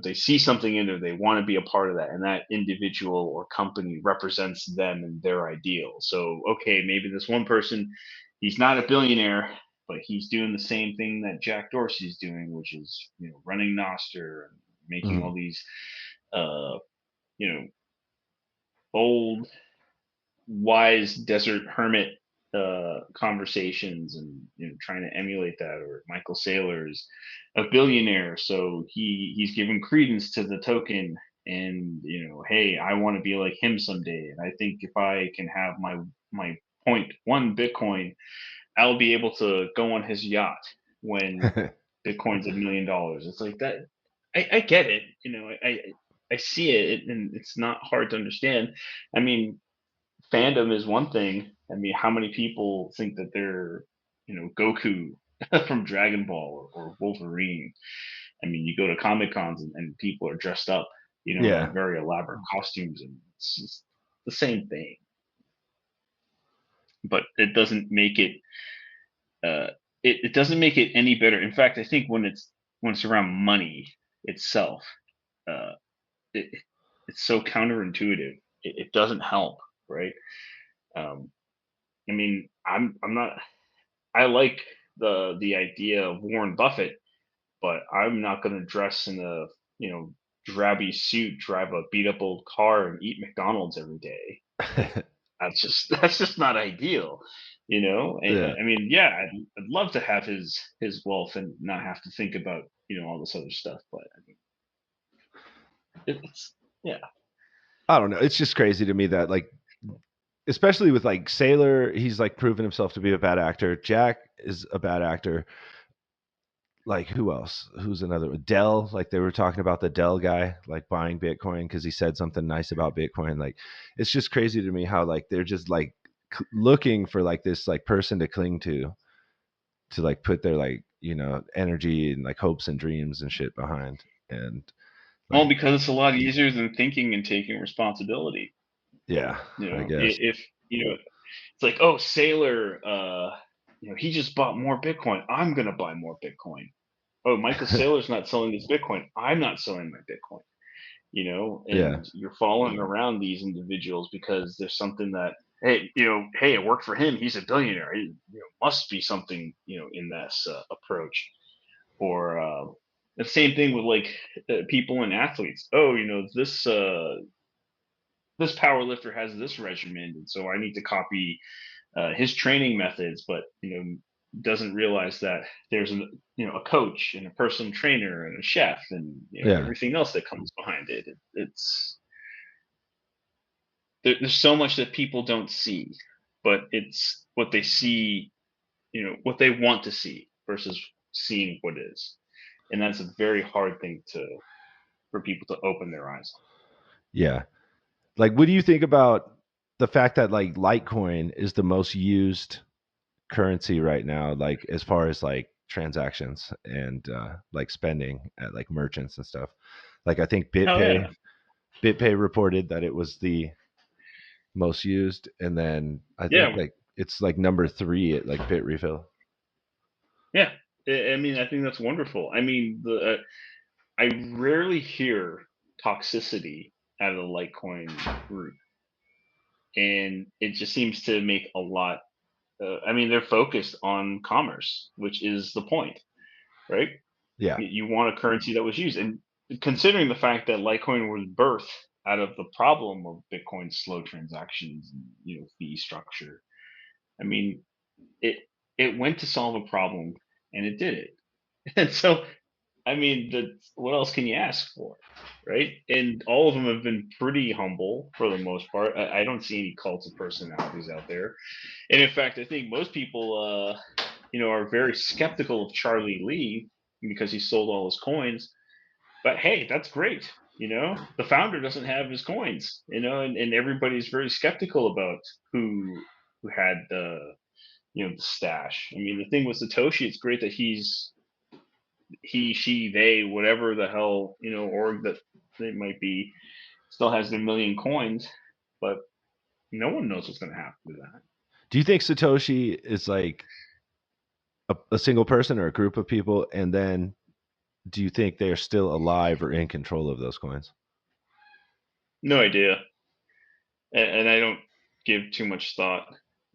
They see something in there, they want to be a part of that, and that individual or company represents them and their ideal. So, okay, maybe this one person, he's not a billionaire, but he's doing the same thing that Jack Dorsey's doing, which is running Noster and making all Mhm. these uh, you know old wise desert hermit conversations, and trying to emulate that. Or Michael Saylor's a billionaire, so he's giving credence to the token, and hey, I want to be like him someday, and I think if I can have my point one Bitcoin, I'll be able to go on his yacht when Bitcoin's $1 million. It's like that. I get it. I see it, and it's not hard to understand. I mean, fandom is one thing. I mean, how many people think that they're, Goku from Dragon Ball, or Wolverine? I mean, you go to Comic Cons, and people are dressed up, in Yeah. very elaborate costumes, and it's just the same thing. But it doesn't make it, uh, it doesn't make it any better. In fact, I think when it's around money itself, uh, it, it's so counterintuitive. It doesn't help, right? Um, I mean, I'm not. I like the idea of Warren Buffett, but I'm not going to dress in a drabby suit, drive a beat up old car, and eat McDonald's every day. That's just not ideal, Yeah. I mean, yeah, I'd love to have his wealth and not have to think about all this other stuff, but I mean, it's yeah. I don't know. It's just crazy to me that like, especially with like Sailor, he's like proven himself to be a bad actor. Jack is a bad actor. Like who else? Who's another one? Dell, like they were talking about the Dell guy like buying Bitcoin because he said something nice about Bitcoin. Like it's just crazy to me how like they're just like looking for like this like person to cling to like put their like energy and like hopes and dreams and shit behind. And Well, like because it's a lot easier than thinking and taking responsibility. yeah, I guess. If it's like, oh, Sailor, he just bought more Bitcoin. I'm gonna buy more Bitcoin. Oh, Michael Saylor's not selling his Bitcoin. I'm not selling my Bitcoin. Yeah. And you're following around these individuals because there's something that, hey, it worked for him. He's a billionaire. It must be something in this approach. Or the same thing with like people and athletes. Oh, this power lifter has this regimen, and so I need to copy his training methods, but doesn't realize that there's a coach and a personal trainer and a chef, and Yeah. everything else that comes behind it. It's there's so much that people don't see, but it's what they see, what they want to see versus seeing what is, and that's a very hard thing to for people to open their eyes on. Yeah. Like what do you think about the fact that like Litecoin is the most used currency right now, like as far as like transactions and like spending at like merchants and stuff? Like I think Oh yeah, BitPay reported that it was the most used, and then I think yeah, like it's like number 3 at like Bitrefill. yeah. I mean, I think that's wonderful. I mean, I rarely hear toxicity out of the Litecoin group, and it just seems to make a lot. I mean, they're focused on commerce, which is the point, right? Yeah. You want a currency that was used, and considering the fact that Litecoin was birthed out of the problem of Bitcoin's slow transactions and fee structure. I mean, it it went to solve a problem, and it did it. And so, I mean, what else can you ask for, right? And all of them have been pretty humble for the most part. I don't see any cults of personalities out there, and in fact, I think most people, are very skeptical of Charlie Lee because he sold all his coins. But hey, that's great. The founder doesn't have his coins. And everybody's very skeptical about who had the stash. I mean, the thing with Satoshi, it's great that he's he, she, they, whatever the hell, org that they might be, still has their million coins, but no one knows what's going to happen to that. Do you think Satoshi is like a single person or a group of people? And then do you think they're still alive or in control of those coins? No idea. And I don't give too much thought.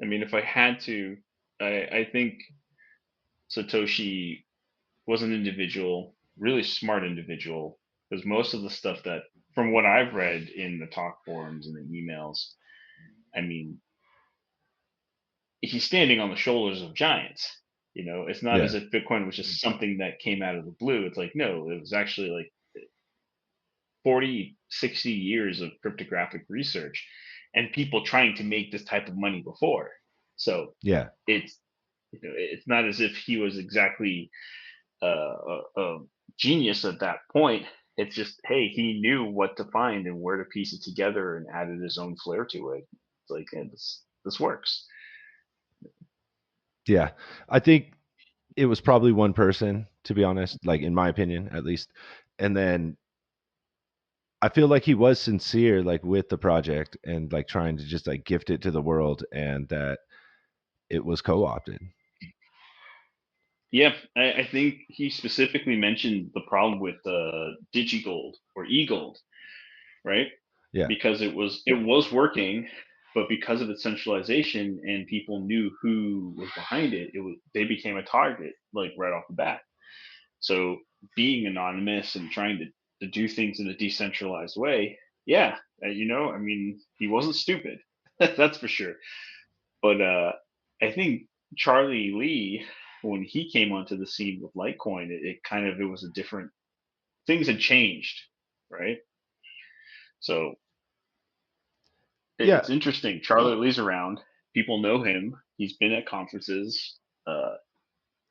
I mean, if I had to, I think Satoshi was an individual, really smart individual, because most of the stuff that, from what I've read in the talk forums and the emails, I mean, he's standing on the shoulders of giants. It's not Yeah. as if Bitcoin was just something that came out of the blue. It's like, no, it was actually like 40, 60 years of cryptographic research and people trying to make this type of money before. So Yeah. it's not as if he was exactly a genius at that point. It's just, hey, he knew what to find and where to piece it together and added his own flair to it. It's like, hey, this works. Yeah. I think it was probably one person, to be honest, like in my opinion, at least. And then I feel like he was sincere, like with the project and like trying to just like gift it to the world, and that it was co-opted. Yeah, I think he specifically mentioned the problem with DigiGold or eGold, right? Yeah. Because it was working, but because of its centralization and people knew who was behind it, they became a target like right off the bat. So being anonymous and trying to do things in a decentralized way, yeah, I mean, he wasn't stupid, that's for sure. But I think Charlie Lee, when he came onto the scene with Litecoin, it was a different, things had changed, right? So Yeah. it's interesting. Charlie Lee's around. People know him. He's been at conferences. Uh,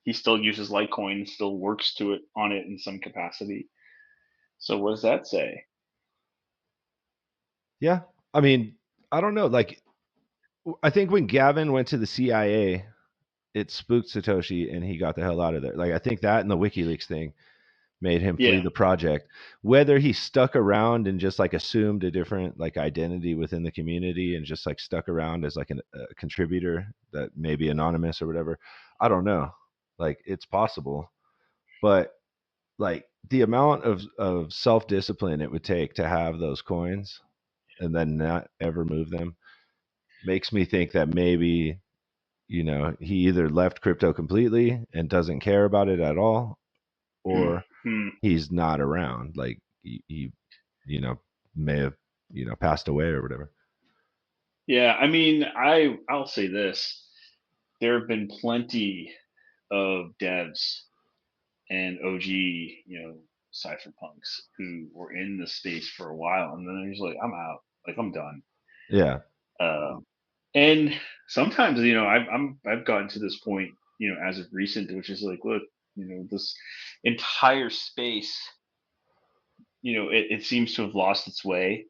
he still uses Litecoin, still works to it on it in some capacity. So what does that say? Yeah. I mean, I don't know. Like, I think when Gavin went to the CIA, it spooked Satoshi and he got the hell out of there. Like, I think that and the WikiLeaks thing made him flee Yeah. the project. Whether he stuck around and just like assumed a different like identity within the community and just like stuck around as like a contributor that maybe anonymous or whatever, I don't know. Like, it's possible, but like the amount of self discipline it would take to have those coins and then not ever move them makes me think that maybe he either left crypto completely and doesn't care about it at all, or Hmm. he's not around. Like he you know, may have, passed away or whatever. Yeah. I mean, I'll say this: there have been plenty of devs and OG, cypherpunks who were in the space for a while, and then they're just like, I'm out, like I'm done. Yeah. Um, and sometimes, I've gotten to this point, as of recent, which is like, look, this entire space, it seems to have lost its way,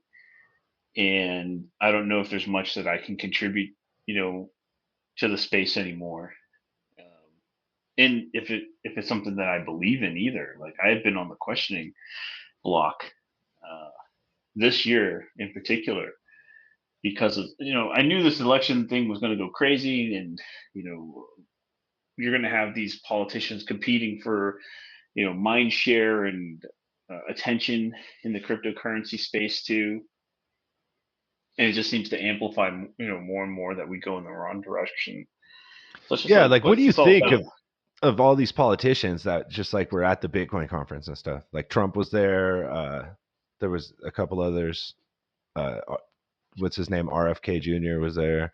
and I don't know if there's much that I can contribute, you know, to the space anymore. Um, and if it's something that I believe in either, like I've been on the questioning block uh, this year in particular because of I knew this election thing was going to go crazy, and you know you're going to have these politicians competing for mind share and attention in the cryptocurrency space too, and it just seems to amplify more and more that we go in the wrong direction. So it's just Yeah, like, like what do what's you this all think about? of all these politicians that just like were at the Bitcoin conference and stuff? Like Trump was there, there was a couple others, what's his name, RFK Jr. was there.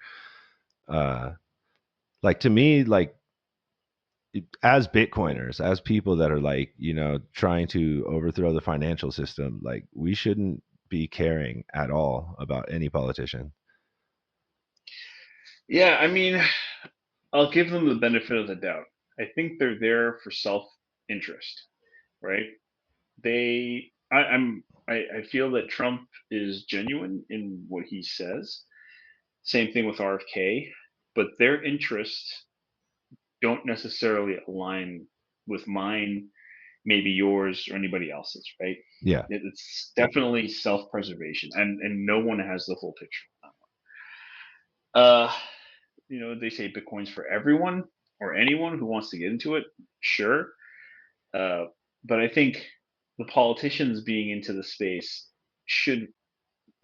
uh like, to me, like, as Bitcoiners, as people that are like, trying to overthrow the financial system, like we shouldn't be caring at all about any politician. Yeah, I mean, I'll give them the benefit of the doubt. I think they're there for self interest, right? I feel that Trump is genuine in what he says. Same thing with RFK, but their interests don't necessarily align with mine maybe yours or anybody else's, right? Yeah. It's definitely self-preservation, and no one has the full picture on that one. They say Bitcoin's for everyone or anyone who wants to get into it. Sure. Uh, but I think the politicians being into the space should,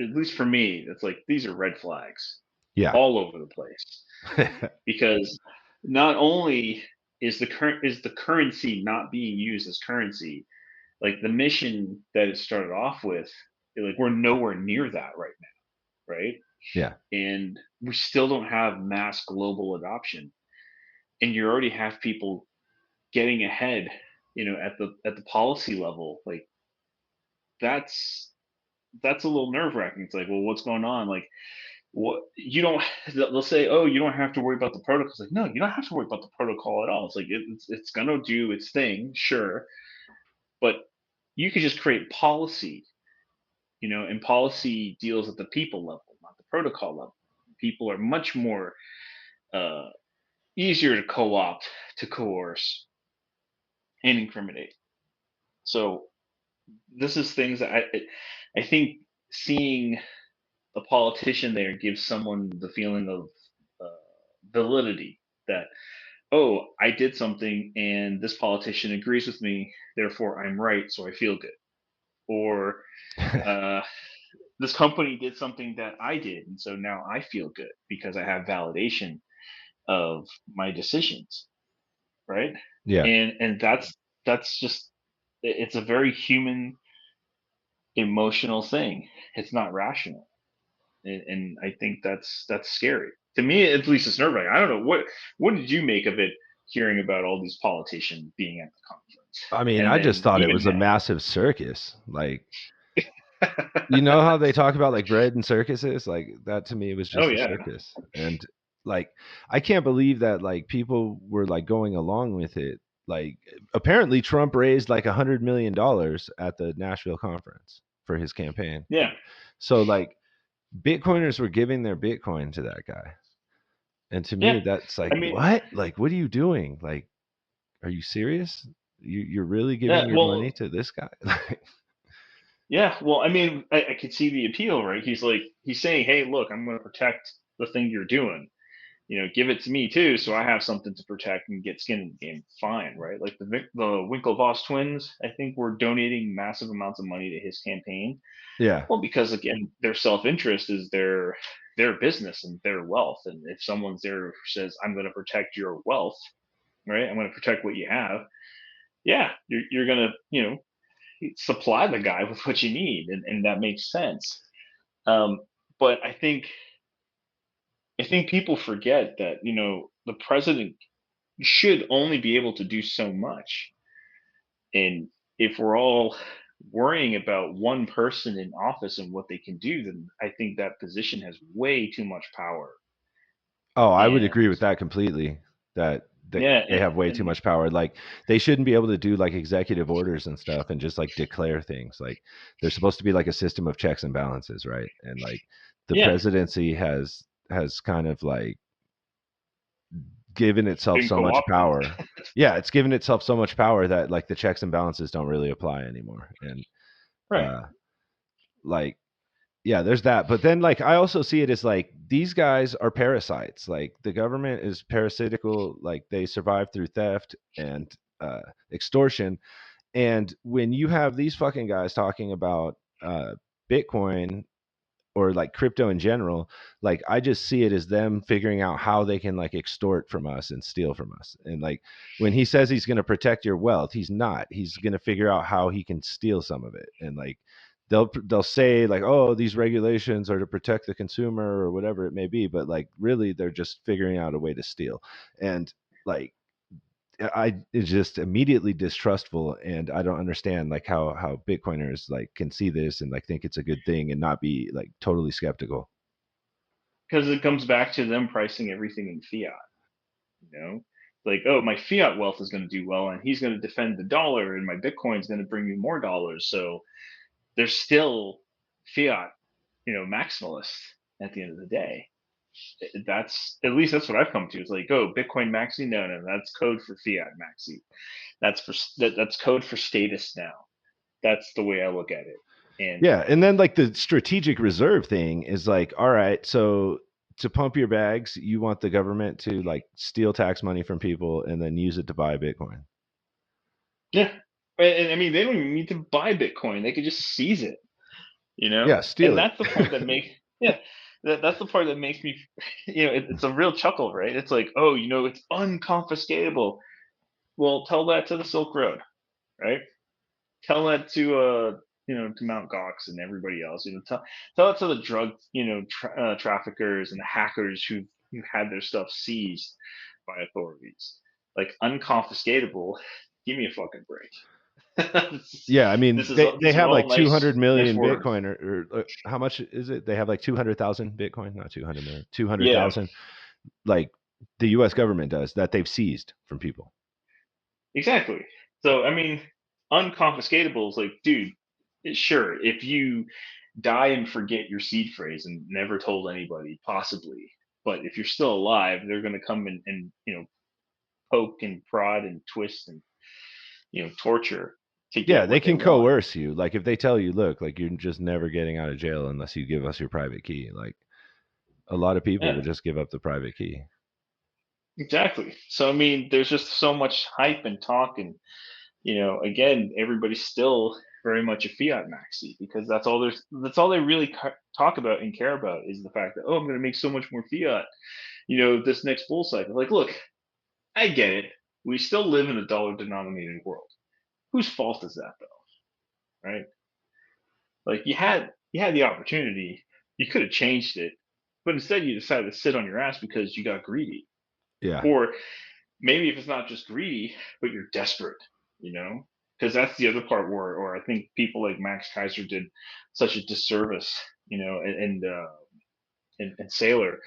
at least for me, it's like these are red flags Yeah. all over the place, because not only is the currency not being used as currency, like the mission that it started off with, like we're nowhere near that right now, right? Yeah. And we still don't have mass global adoption, and you already have people getting ahead, at the policy level. Like that's a little nerve wracking. It's like, well, what's going on? Like, what you don't they'll say, oh, you don't have to worry about the protocol. It's like, no, you don't have to worry about the protocol at all. It's like it's gonna do its thing, sure, but you could just create policy, and policy deals at the people level, not the protocol level. People are much more uh, easier to co-opt, to coerce, and incriminate. So this is things that I think seeing a politician there gives someone the feeling of uh, validity, that, oh, I did something and this politician agrees with me, therefore I'm right, so I feel good. Or uh, this company did something that I did, and so now I feel good because I have validation of my decisions, right? Yeah. And that's just, it's a very human emotional thing. It's not rational, and I think that's scary to me. At least it's nerve-wracking. I don't know, what did you make of it, hearing about all these politicians being at the conference, I mean, and I just then thought it even was a massive circus. Like, you know how they talk about like bread and circuses? Like that to me was oh just a yeah, circus. And like I can't believe that like people were like going along with it. Like apparently Trump raised like $100 million at the Nashville conference for his campaign. yeah, So like Bitcoiners were giving their Bitcoin to that guy. And to me yeah. that's I like, mean, what? Like what are you doing? Like are you serious? You're really yeah. giving your money Well, to this guy? yeah. Well, I mean, I could see the appeal, right? He's saying, hey, look, I'm going to protect the thing you're doing. Give it to me too, so I have something to protect and get skin in the game. Fine, right? Like the Winklevoss twins, I think, were donating massive amounts of money to his campaign. Yeah. Well, because again, their self interest is their business and their wealth. And if someone's there who says, "I'm going to protect your wealth," right? I'm going to protect what you have. Yeah, you're going to supply the guy with what you need, and that makes sense. Um, but I think people forget that the president should only be able to do so much. And if we're all worrying about one person in office and what they can do, then I think that position has way too much power. Oh, I would agree And with that completely. That yeah, they have way too and much power. Like they shouldn't be able to do like executive orders and stuff and just like declare things. Like there's supposed to be like a system of checks and balances, right? And like the yeah, presidency has kind of like given itself been so much co-opted. power. Yeah, it's given itself so much power that like the checks and balances don't really apply anymore. And Right. uh like yeah, there's that. But then like I also see it as like these guys are parasites. Like the government is parasitical, like they survive through theft and extortion. And when you have these fucking guys talking about Bitcoin or like crypto in general, like I just see it as them figuring out how they can like extort from us and steal from us. And like when he says he's going to protect your wealth, he's not. He's going to figure out how he can steal some of it. And like they'll say like, oh, these regulations are to protect the consumer or whatever it may be, but like really they're just figuring out a way to steal. And like I is just immediately distrustful, and I don't understand like how Bitcoiners like can see this and like think it's a good thing and not be like totally skeptical. Because it comes back to them pricing everything in fiat. Like, oh, my fiat wealth is going to do well, and he's going to defend the dollar, and my Bitcoin is going to bring me more dollars. So they're still fiat, maximalists at the end of the day. That's, at least that's what I've come to. It's like, oh, Bitcoin maxi, no, that's code for fiat maxi. That's code for status now. That's the way I look at it. And Yeah, and then like the strategic reserve thing is like, all right, so to pump your bags, you want the government to like steal tax money from people and then use it to buy Bitcoin. yeah, and I mean, they don't even need to buy Bitcoin. They could just seize it, you know. Yeah, steal And it. that's the part that makes yeah, that's the part that makes me, it's a real chuckle, right? It's like, oh, it's unconfiscatable. Well, tell that to the Silk Road, right? Tell that to to Mount Gox and everybody else. Tell it to the drug traffickers and the hackers who had their stuff seized by authorities. Like, unconfiscatable. Give me a fucking break. this, Yeah, I mean this is they these are have all like 200 nice million words. Bitcoin or how much is it? They have like 200,000 Bitcoin, not 200 million, Yeah, 200,000 like the US government does that they've seized from people. exactly. So I mean, unconfiscatable is like, dude, sure, if you die and forget your seed phrase and never told anybody, possibly. But if you're still alive, they're going to come and poke and prod and twist and torture to Yeah, get they what they can want. coerce you. Like if they tell you, look, like you're just never getting out of jail unless you give us your private key. Like a lot of people will Yeah, just give up the private key. exactly. So I mean, there's just so much hype and talk, and again, everybody's still very much a fiat maxi because that's all they really talk about and care about is the fact that, oh, I'm going to make so much more fiat. This next bull cycle. Like, look, I get it. We still live in a dollar denominated world. Whose fault is that though? Right? Like, you had the opportunity. You could have changed it, but instead you decided to sit on your ass because you got greedy. Yeah. Or maybe if it's not just greedy, but you're desperate, you know? Because that's the other part where I think people like Max Kaiser did such a disservice, and Sailor.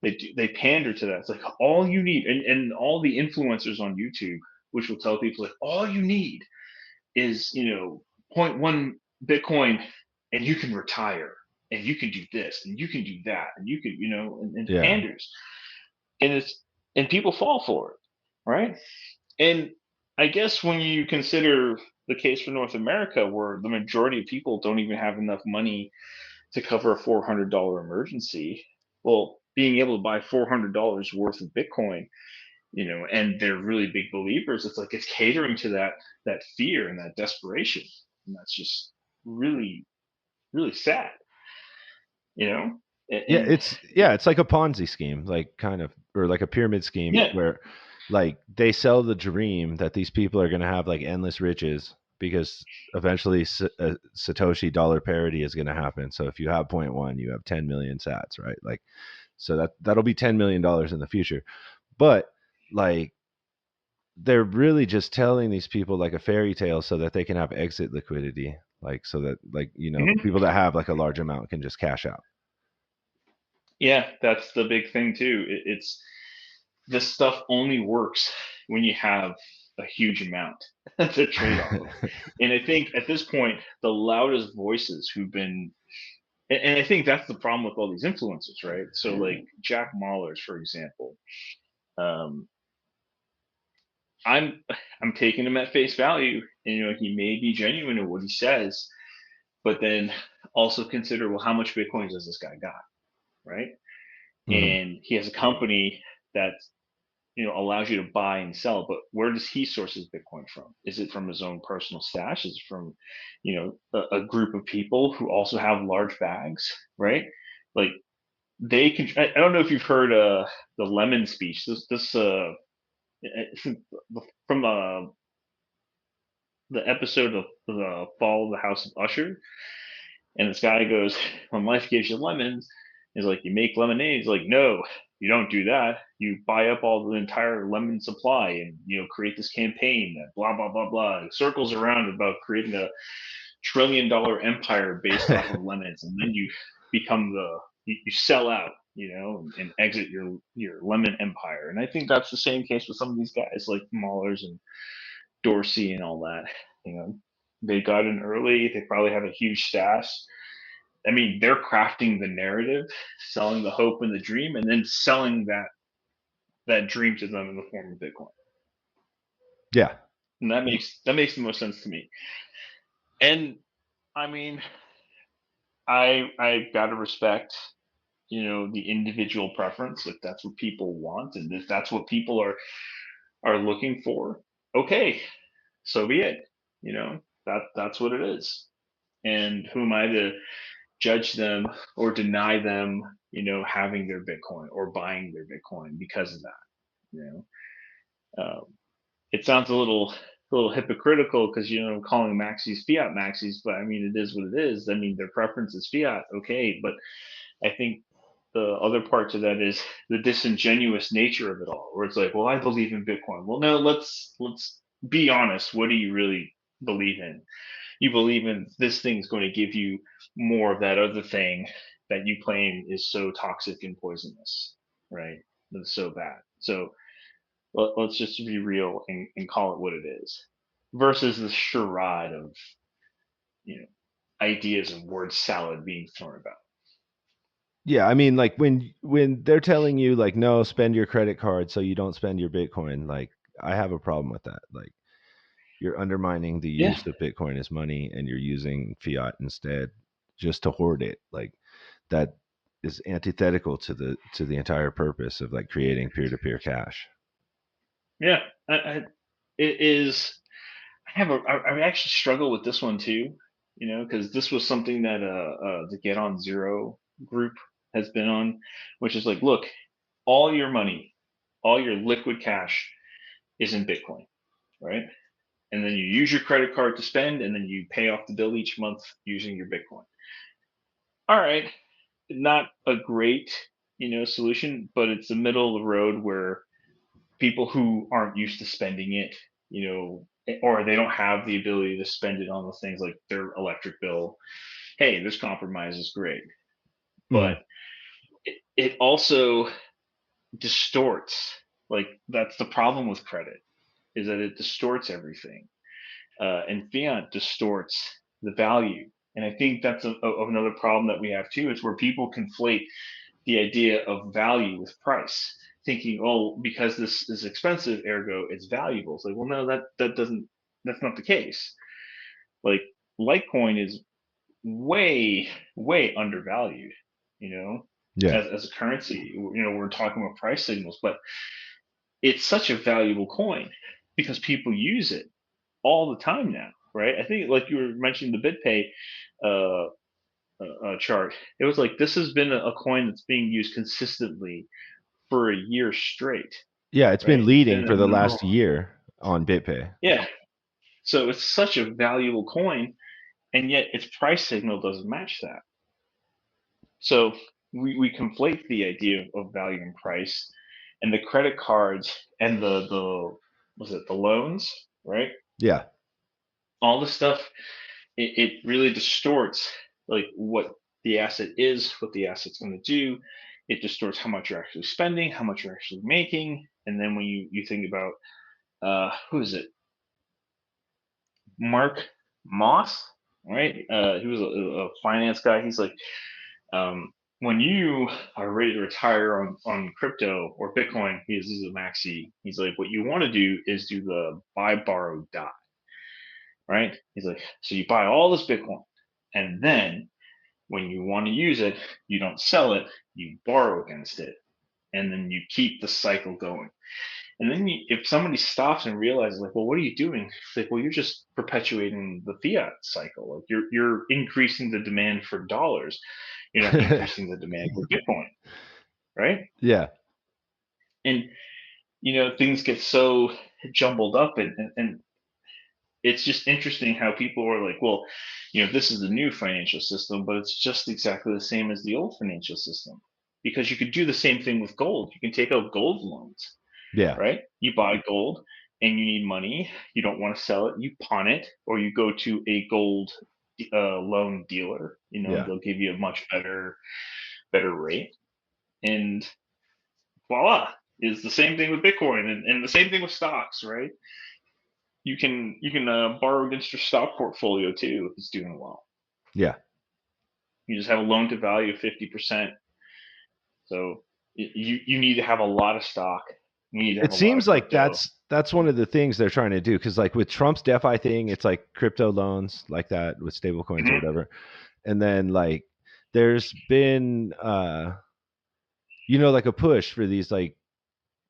They pander to that. It's like all you need, and all the influencers on YouTube, which will tell people like all you need is zero point 0.1 Bitcoin, and you can retire, and you can do this, and you can do that, and you can and Yeah. panders, and people fall for it, right? And I guess when you consider the case for North America, where the majority of people don't even have enough money to cover a $400 emergency, well, being able to buy $400 worth of Bitcoin, and they're really big believers, it's like it's catering to that fear and that desperation, and that's just really, really sad, you know. Yeah, And it's like a Ponzi scheme, like kind of, or like a pyramid scheme yeah, where like they sell the dream that these people are going to have like endless riches because eventually Satoshi dollar parity is going to happen. So if you have point 0.1, you have 10 million sats, right? Like so that'll be $10 million in the future. But like they're really just telling these people like a fairy tale so that they can have exit liquidity, like so that like, mhm. people that have like a large amount can just cash out. Yeah, that's the big thing too. It's this stuff only works when you have a huge amount to trade off of. And I think at this point, the loudest voices who've been, and I think that's the problem with all these influencers, right? So like Jack Mallers, for example, um, I'm I'm taking him at face value, and he may be genuine in what he says, but then also consider, well, how much Bitcoin does this guy got, right? Mhm. And he has a company that allows you to buy and sell, but where does he source his Bitcoin from? Is it from his own personal stash? Is it from a group of people who also have large bags, right? Like, they can. I don't know if you've heard the Lemon speech. This from the episode of the Fall of the House of Usher, and this guy goes, "When life gives you lemons," he's like, "You make lemonade." He's like, "No, you don't do that. You buy up all the entire lemon supply and create this campaign that blah blah blah blah." It circles around about creating a $1 trillion empire based off of lemons, and then you become you sell out, and exit your lemon empire. And I think that's the same case with some of these guys like Maulers and Dorsey and all that. You know, they got in early. They probably have a huge stash, I mean, they're crafting the narrative, selling the hope and the dream, and then selling that dream to them in the form of Bitcoin. Yeah. And that makes the most sense to me. And I mean, I gotta respect, the individual preference. If that's what people want, and if that's what people are looking for, okay, so be it. That's what it is. And who am I to judge them or deny them, having their Bitcoin or buying their Bitcoin because of that? You um, it sounds a little hypocritical because calling maxis fiat maxis, but I mean it is what it is. I mean their preference is fiat, okay, but I think the other part to that is the disingenuous nature of it all, where it's like, well, I believe in Bitcoin. Well, no, let's be honest. What do you really believe in? You believe in this thing's going to give you more of that other thing that you claim is so toxic and poisonous, right? That's so bad. So let's just be real and call it what it is, versus the charade of you know ideas and word salad being thrown about. Yeah, I mean, like when they're telling you like, no, spend your credit card so you don't spend your Bitcoin, like I have a problem with that. Like you're undermining the Yeah, use of Bitcoin as money and you're using fiat instead just to hoard it. Like that is antithetical to the entire purpose of like creating peer-to-peer cash. yeah. It is. I actually struggle with this one too, because this was something that the Get On Zero group has been on, which is like, look, all your money, all your liquid cash is in Bitcoin, right? And then you use your credit card to spend, and then you pay off the bill each month using your Bitcoin. All right, not a great, solution, but it's the middle of the road where people who aren't used to spending it, or they don't have the ability to spend it on the things like their electric bill. Hey, this compromise is great, Mm. but it also distorts. Like that's the problem with credit, is that it distorts everything, and fiat distorts the value. And I think that's another problem that we have too. Is where people conflate the idea of value with price, thinking, oh, because this is expensive, ergo it's valuable. It's like, well, no, that doesn't. That's not the case. Like Litecoin is way undervalued. You know, Yeah. as a currency. We're talking about price signals, but it's such a valuable coin because people use it all the time now, right? I think like you were mentioning the BitPay uh, chart. It was like this has been a coin that's being used consistently for a year straight, Yeah, it's been right? It's leading been for a the number. last year on BitPay. Yeah. So it's such a valuable coin, and yet its price signal doesn't match that. So we conflate the idea of value and price, and the credit cards and the was it the loans, right? Yeah. All the stuff, it really distorts like what the asset is, what the asset's going to do. It distorts how much you're actually spending, how much you're actually making, and then when you think about who is it, Mark Moss, right? He was a finance guy. He's like, when you are ready to retire on crypto or Bitcoin, he's a maxi. He's like, what you want to do is do the buy, borrow, die, right? He's like, so you buy all this Bitcoin, and then when you want to use it, you don't sell it, you borrow against it, and then you keep the cycle going. And then if somebody stops and realizes, like, well, what are you doing? It's like, well, you're just perpetuating the fiat cycle. Like you're increasing the demand for dollars. You're not increasing the demand for Bitcoin, right? Yeah. And things get so jumbled up, and it's just interesting how people are like, well, this is the new financial system, but it's just exactly the same as the old financial system, because you could do the same thing with gold. You can take out gold loans, Yeah. right? You buy gold and you need money. You don't want to sell it. You pawn it, or you go to a gold loan dealer. Yeah. They'll give you a much better rate, and voila, is the same thing with Bitcoin, and the same thing with stocks, right? You can borrow against your stock portfolio too if it's doing well. Yeah. You just have a loan to value of 50%. So you need to have a lot of stock. You need to have It a lot of seems like crypto. that's one of the things they're trying to do, because like with Trump's DeFi thing, it's like crypto loans like that with stable coins or whatever. And then like there's been like a push for these like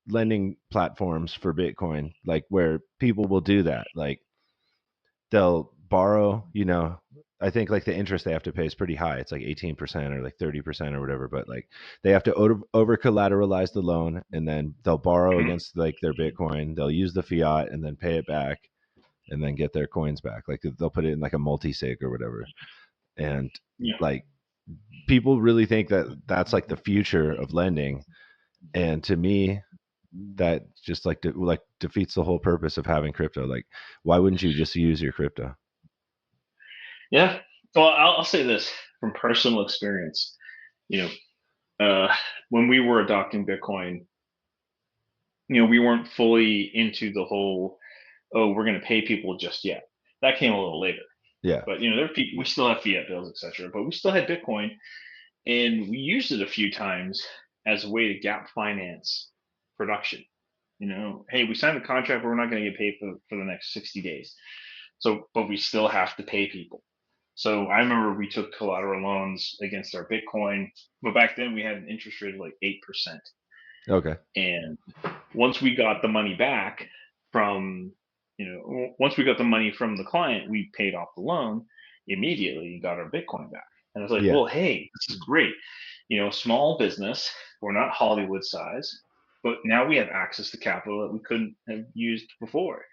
lending platforms for Bitcoin, like where people will do that. Like they'll borrow, I think like the interest they have to pay is pretty high. It's like 18% or like 30% or whatever, but like they have to over collateralize the loan, and then they'll borrow against like their Bitcoin. They'll use the fiat and then pay it back and then get their coins back. Like they'll put it in like a multi-sig or whatever. And like people really think that that's like the future of lending. And to me, that just like defeats the whole purpose of having crypto. Like, why wouldn't you just use your crypto? Yeah. Well, I'll say this from personal experience. When we were adopting Bitcoin, we weren't fully into the whole, oh, we're going to pay people just yet. That came a little later. Yeah. But there are people, we still have fiat bills, etc. But we still had Bitcoin, and we used it a few times as a way to gap finance production. Hey, we signed a contract, but we're not going to get paid for the next 60 days. So, but we still have to pay people. So I remember we took collateral loans against our Bitcoin, but back then we had an interest rate of like 8%. Okay. And once we got the money back from, once we got the money from the client, we paid off the loan immediately and got our Bitcoin back. And I was like, Yeah. well, hey, this is great. Small business, we're not Hollywood size, but now we have access to capital that we couldn't have used before.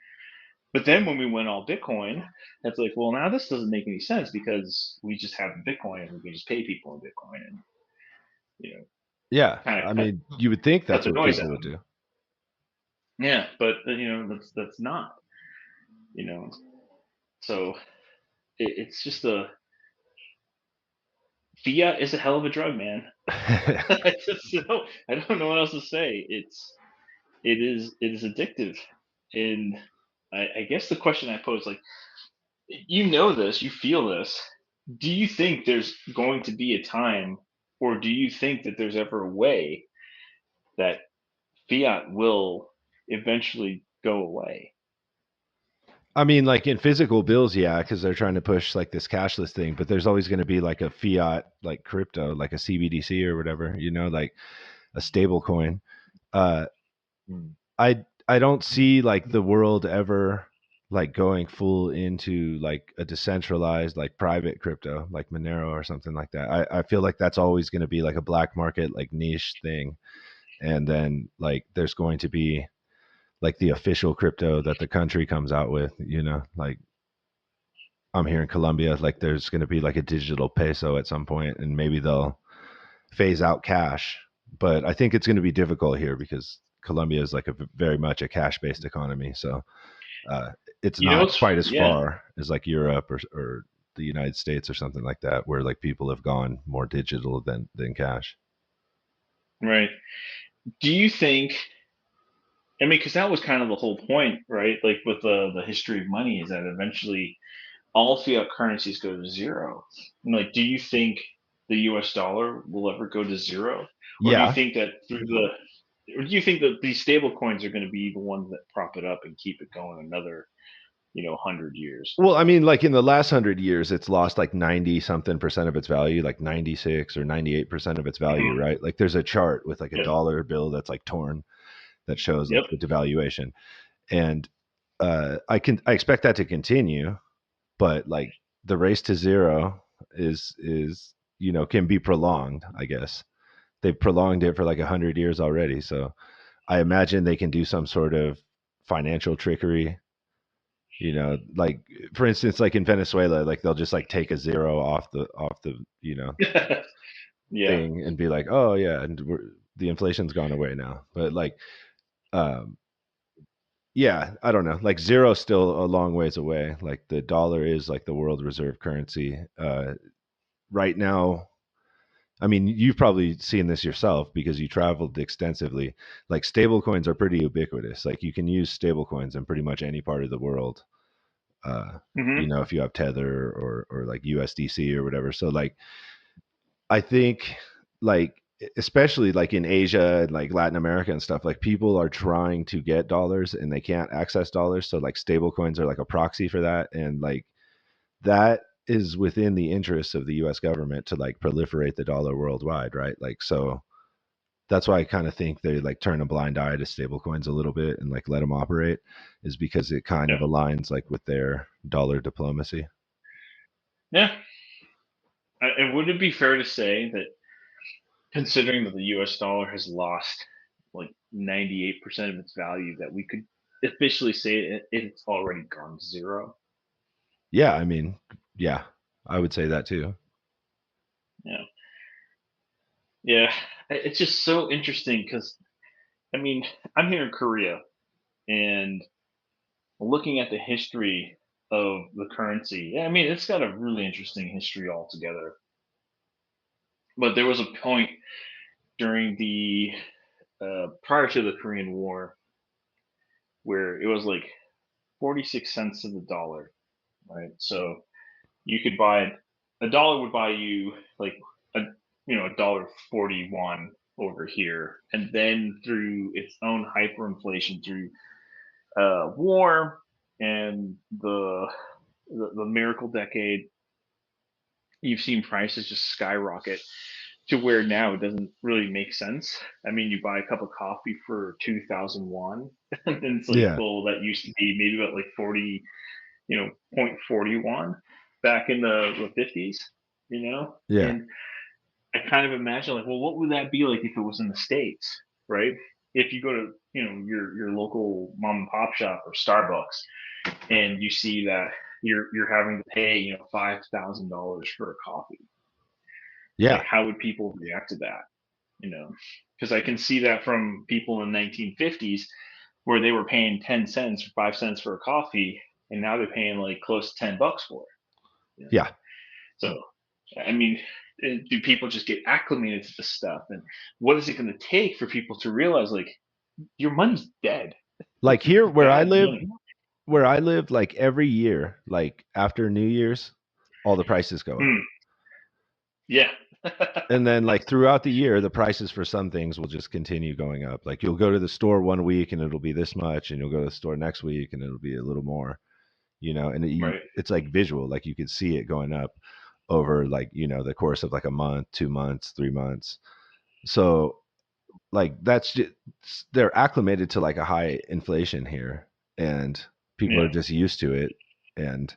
But then when we went all Bitcoin, it's like, well, now this doesn't make any sense because we just have Bitcoin and we can just pay people in Bitcoin, and Yeah. kind I of mean, you would think cut that's the what noise people out. would do. Yeah, but that's not. So it's just fiat is a hell of a drug, man. I don't know what else to say. It is addictive, and I guess the question I pose, like, this, you feel this. Do you think there's going to be a time, or do you think that there's ever a way that fiat will eventually go away? I mean, like in physical bills, yeah, because they're trying to push like this cashless thing, but there's always going to be like a fiat, like crypto, like a CBDC or whatever, like a stable coin. I don't see like the world ever like going full into like a decentralized like private crypto like Monero or something like that. I feel like that's always going to be like a black market like niche thing, and then like there's going to be like the official crypto that the country comes out with, like I'm here in Colombia, like there's going to be like a digital peso at some point, and maybe they'll phase out cash. But I think it's going to be difficult here because Colombia is like a very much a cash based economy. So it's not quite as far as like Europe or the United States or something like that, where like people have gone more digital than cash. Right. Do you think, I mean, because that was kind of the whole point, right? Like with the history of money, is that eventually all fiat currencies go to zero. And like, do you think the U.S. dollar will ever go to zero, or do you think that or do you think that these stable coins are going to be the ones that prop it up and keep it going another 100 years? Well, I mean, like in the last 100 years, it's lost like 90 something percent of its value, like 96 or 98% of its value, right? Like there's a chart with like a dollar bill that's like torn that shows like the devaluation. And I expect that to continue, but like the race to zero is can be prolonged, I guess. They've prolonged it for like 100 years already. So I imagine they can do some sort of financial trickery, like for instance, like in Venezuela, like they'll just like take a zero off the thing and be like, oh yeah, and the inflation's gone away now. But like yeah, I don't know, like zero's still a long ways away. Like the dollar is like the world reserve currency right now. I mean, you've probably seen this yourself because you traveled extensively. Like stable coins are pretty ubiquitous. Like you can use stable coins in pretty much any part of the world. If you have Tether or like USDC or whatever. So like I think like especially like in Asia and like Latin America and stuff, like people are trying to get dollars and they can't access dollars. So like stable coins are like a proxy for that. And like that is within the interests of the US government to like proliferate the dollar worldwide, right? Like so that's why I kind of think they like turn a blind eye to stable coins a little bit and like let them operate is because it kind Yeah. of aligns like with their dollar diplomacy. Yeah. And would it be fair to say that, considering that the US dollar has lost like 98% of its value, that we could officially say it's already gone to zero? Yeah, I mean, yeah, I would say that too. Yeah. Yeah. It's just so interesting because, I mean, I'm here in Korea and looking at the history of the currency. Yeah, I mean, it's got a really interesting history altogether. But there was a point during the prior to the Korean War where it was like 46 cents to the dollar, right? So you could buy a dollar would buy you like a $1.41 over here, and then through its own hyperinflation through war and the miracle decade, you've seen prices just skyrocket to where now it doesn't really make sense. I mean, you buy a cup of coffee for 2001, and it's like, Yeah. well, that used to be maybe about like 40, 0.41 back in the 50s, Yeah. and I kind of imagine like, well, what would that be like if it was in the States, right? If you go to your local mom and pop shop or Starbucks, and you see that you're having to pay $5,000 for a coffee, like Yeah. how would people react to that? Because I can see that from people in the 1950s where they were paying 10 cents or 5 cents for a coffee, and now they're paying like close to $10 for it. Yeah. So, I mean, do people just get acclimated to this stuff? And what is it going to take for people to realize, like, your money's dead? Like It's here bad money. where I live, like every year, like after New Year's, all the prices go up. Hmm. Yeah. And then like throughout the year, the prices for some things will just continue going up. Like you'll go to the store one week and it'll be this much, and you'll go to the store next week and it'll be a little more, and Right. it's like visual, like you could see it going up over like, the course of like a month, 2 months, 3 months. So like that's just, they're acclimated to like a high inflation here, and people are Yeah. just used to it. And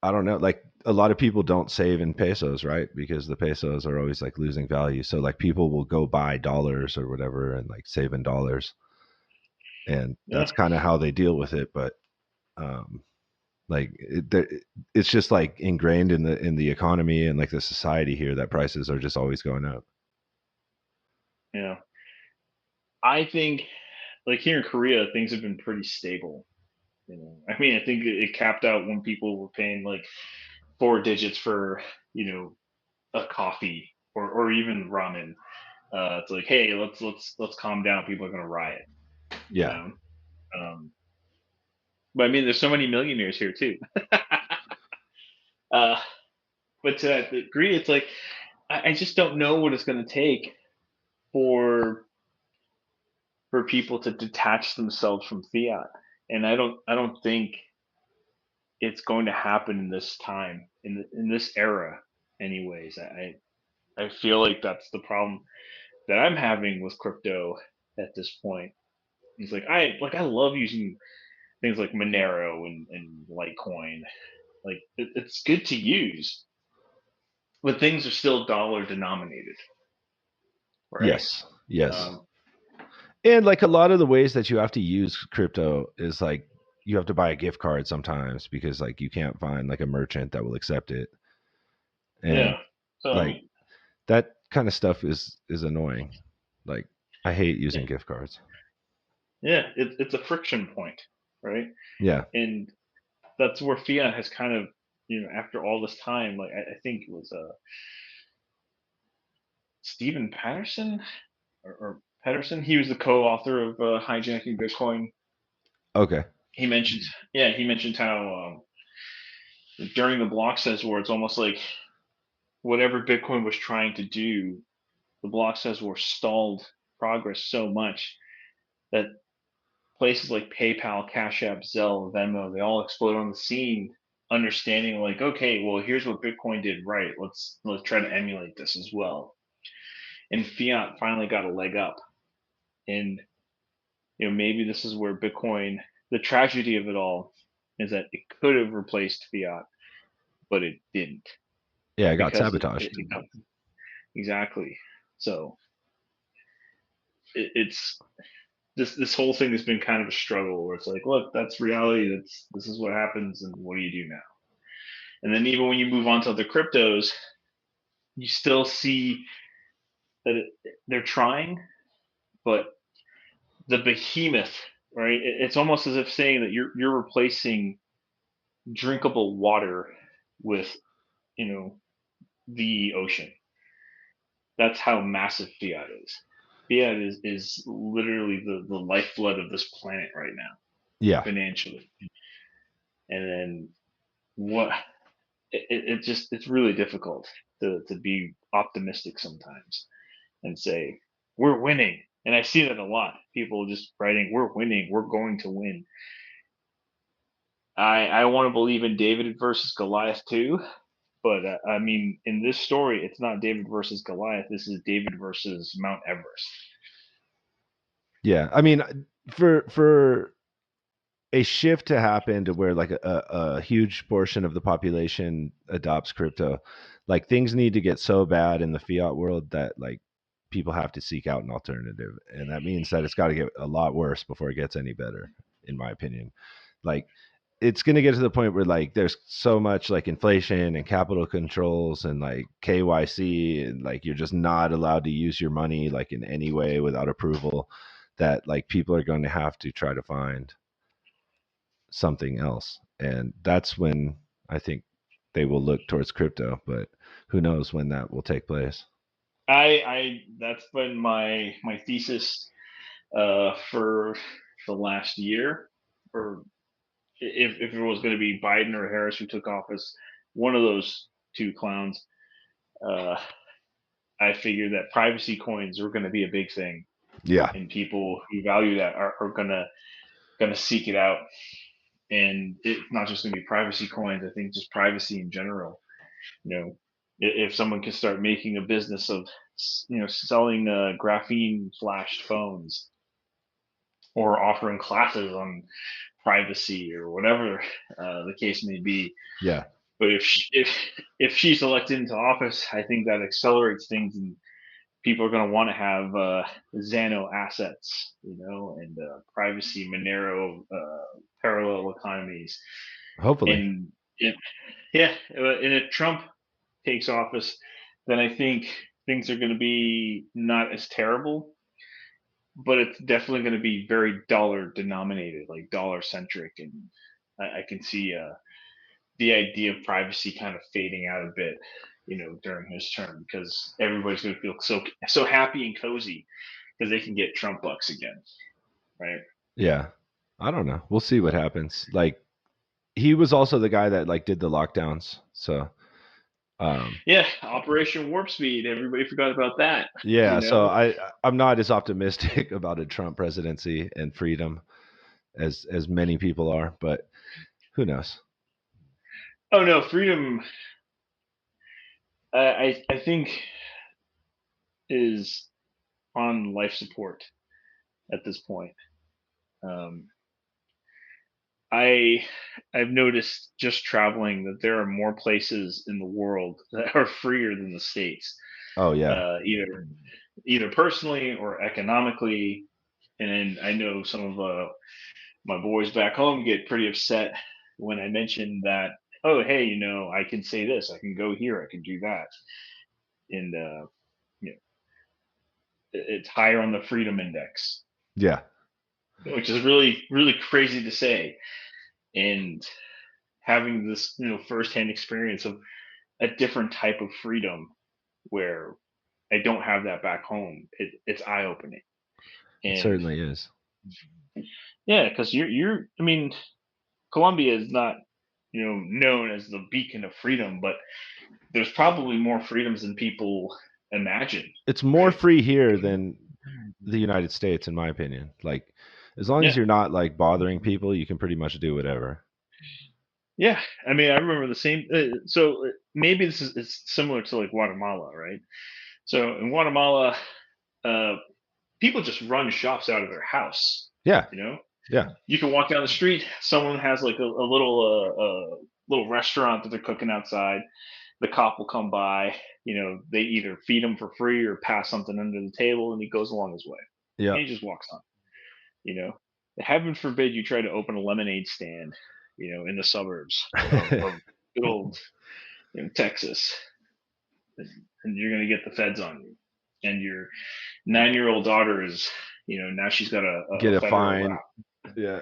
I don't know, like a lot of people don't save in pesos, right? Because the pesos are always like losing value. So like people will go buy dollars or whatever and like save in dollars. And Yeah. that's kind of how they deal with it. But um like it's just like ingrained in the economy and like the society here that prices are just always going up. Yeah. I think, like here in Korea, things have been pretty stable. I mean, I think it capped out when people were paying like four digits for, you know, a coffee or even ramen. It's like, hey, let's calm down. People are gonna riot, you Yeah. know. Um, but I mean, there's so many millionaires here too. uh, but to that degree, it's like I just don't know what it's gonna take for people to detach themselves from fiat, and I don't think it's going to happen in this time in this era. Anyways, I feel like that's the problem that I'm having with crypto at this point. It's like I love using things like Monero and Litecoin. Like it's good to use, but things are still dollar denominated, right? Yes. Yes. Um, And like a lot of the ways that you have to use crypto is like you have to buy a gift card sometimes because like you can't find like a merchant that will accept it. And yeah. So I like mean, that kind of stuff is annoying. Like I hate using gift cards. yeah, it's a friction point, right? Yeah. And that's where fiat has kind of, after all this time, like I think it was Stephen Patterson or Pedersen. He was the co-author of Hijacking Bitcoin. Okay. He mentioned, yeah, he mentioned how during the block size war, it's almost like whatever Bitcoin was trying to do, the block size war stalled progress so much that places like PayPal, Cash App, Zelle, Venmo, they all explode on the scene, understanding like, okay, well, here's what Bitcoin did right. Let's try to emulate this as well. And fiat finally got a leg up. And maybe this is where Bitcoin, the tragedy of it all is that it could have replaced fiat, but it didn't Yeah, it got because sabotaged. exactly. So it's this whole thing has been kind of a struggle where it's like, look, that's reality. This is what happens, and what do you do now? And then even when you move on to other cryptos, you still see that they're trying, but the behemoth, right? It's almost as if saying that you're replacing drinkable water with the ocean. That's how massive fiat is. Fiat is literally the lifeblood of this planet right now, Yeah. financially. And then what it's really difficult to be optimistic sometimes and say we're winning. And I see that a lot. People just writing, "We're winning. We're going to win." I want to believe in David versus Goliath too, but I mean, in this story, it's not David versus Goliath. This is David versus Mount Everest. Yeah, I mean, for a shift to happen to where like a huge portion of the population adopts crypto, like things need to get so bad in the fiat world that like people have to seek out an alternative, and that means that it's got to get a lot worse before it gets any better, in my opinion. Like it's going to get to the point where like there's so much like inflation and capital controls and like KYC, and like you're just not allowed to use your money like in any way without approval, that like people are going to have to try to find something else. And that's when I think they will look towards crypto, but who knows when that will take place. I that's been my thesis for the last year, or if it was going to be Biden or Harris who took office, one of those two clowns. Uh, I figured that privacy coins are going to be a big thing, Yeah. and people who value that are gonna seek it out. And it's not just going to be privacy coins. I think just privacy in general. You know, if someone can start making a business of selling graphene flashed phones or offering classes on privacy or whatever the case may be. Yeah. But if she's elected into office, I think that accelerates things, and people are going to want to have ZANO assets, and privacy, Monero, parallel economies. Hopefully. And and if Trump takes office, then I think things are going to be not as terrible, but it's definitely going to be very dollar denominated, like dollar centric, and I can see the idea of privacy kind of fading out a bit, during his term, because everybody's going to feel so happy and cozy because they can get Trump bucks again, right? Yeah. I don't know. We'll see what happens. Like he was also the guy that like did the lockdowns. So Yeah, Operation Warp Speed. Everybody forgot about that. yeah, so I'm not as optimistic about a Trump presidency and freedom as many people are, but who knows? Oh no, freedom. I think is on life support at this point. Um, I I've noticed just traveling that there are more places in the world that are freer than the states, Oh yeah. Either personally or economically. And I know some of my boys back home get pretty upset when I mention that. Oh, hey, I can say this, I can go here, I can do that, and you know, it's higher on the freedom index, Yeah. which is really really crazy to say. And having this firsthand experience of a different type of freedom where I don't have that back home, it's eye opening. It And certainly is. yeah, because you're I mean, Colombia is not. known as the beacon of freedom, but there's probably more freedoms than people imagine. It's more Right? free here than the United States, in my opinion. Like, as long as Yeah. you're not like bothering people, you can pretty much do whatever. Yeah. I mean, I remember the same. So maybe this is it's similar to like Guatemala, right? So in Guatemala, uh, people just run shops out of their house. Yeah, You know, yeah, you can walk down the street. Someone has like a little restaurant that they're cooking outside. The cop will come by. They either feed him for free or pass something under the table, and he goes along his way. yeah. And he just walks on. You know, Heaven forbid you try to open a lemonade stand. In the suburbs of good old Texas, and you're gonna get the feds on you. And your 9-year-old daughter is, now she's got Get a a federal fine. rap. Yeah.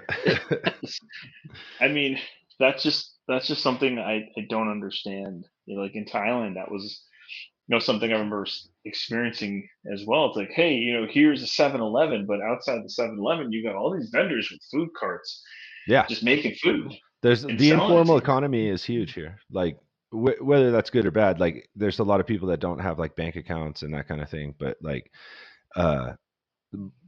I mean, that's just something I don't understand. Like in Thailand, that was something I remember experiencing as well. It's like, hey, here's a 7-Eleven, but outside the 7-Eleven, you got all these vendors with food carts Yeah. just making food There's and the selling it to informal you. economy is huge here. Like, whether that's good or bad, like, there's a lot of people that don't have like bank accounts and that kind of thing. But like, uh,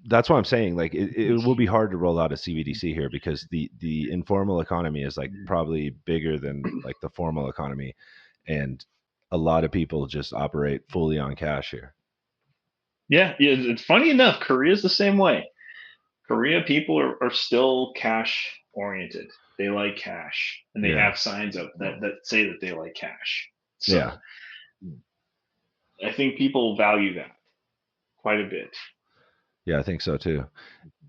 that's why I'm saying, like, it will be hard to roll out a CBDC here because the informal economy is like probably bigger than like the formal economy, and a lot of people just operate fully on cash here. Yeah, yeah. It's funny enough, Korea's the same way. Korea people are still cash oriented. They like cash, and they Yeah, have signs up that say that they like cash. yeah, So I think people value that quite a bit. yeah. I think so too.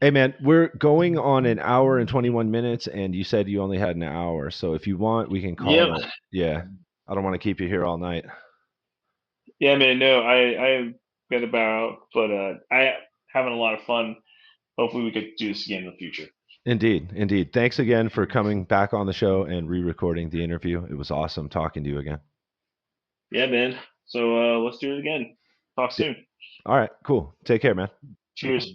Hey man, we're going on an hour and 21 minutes, and you said you only had an hour. So if you want, we can Yep. call it. Yeah, I don't want to keep you here all night. Yeah, man. No, I got about, but I having a lot of fun. Hopefully, we could do this again in the future. Indeed, indeed. Thanks again for coming back on the show and re-recording the interview. It was awesome talking to you again. Yeah, man. So let's do it again. Talk Yeah. soon. All right, cool. Take care, man. Cheers.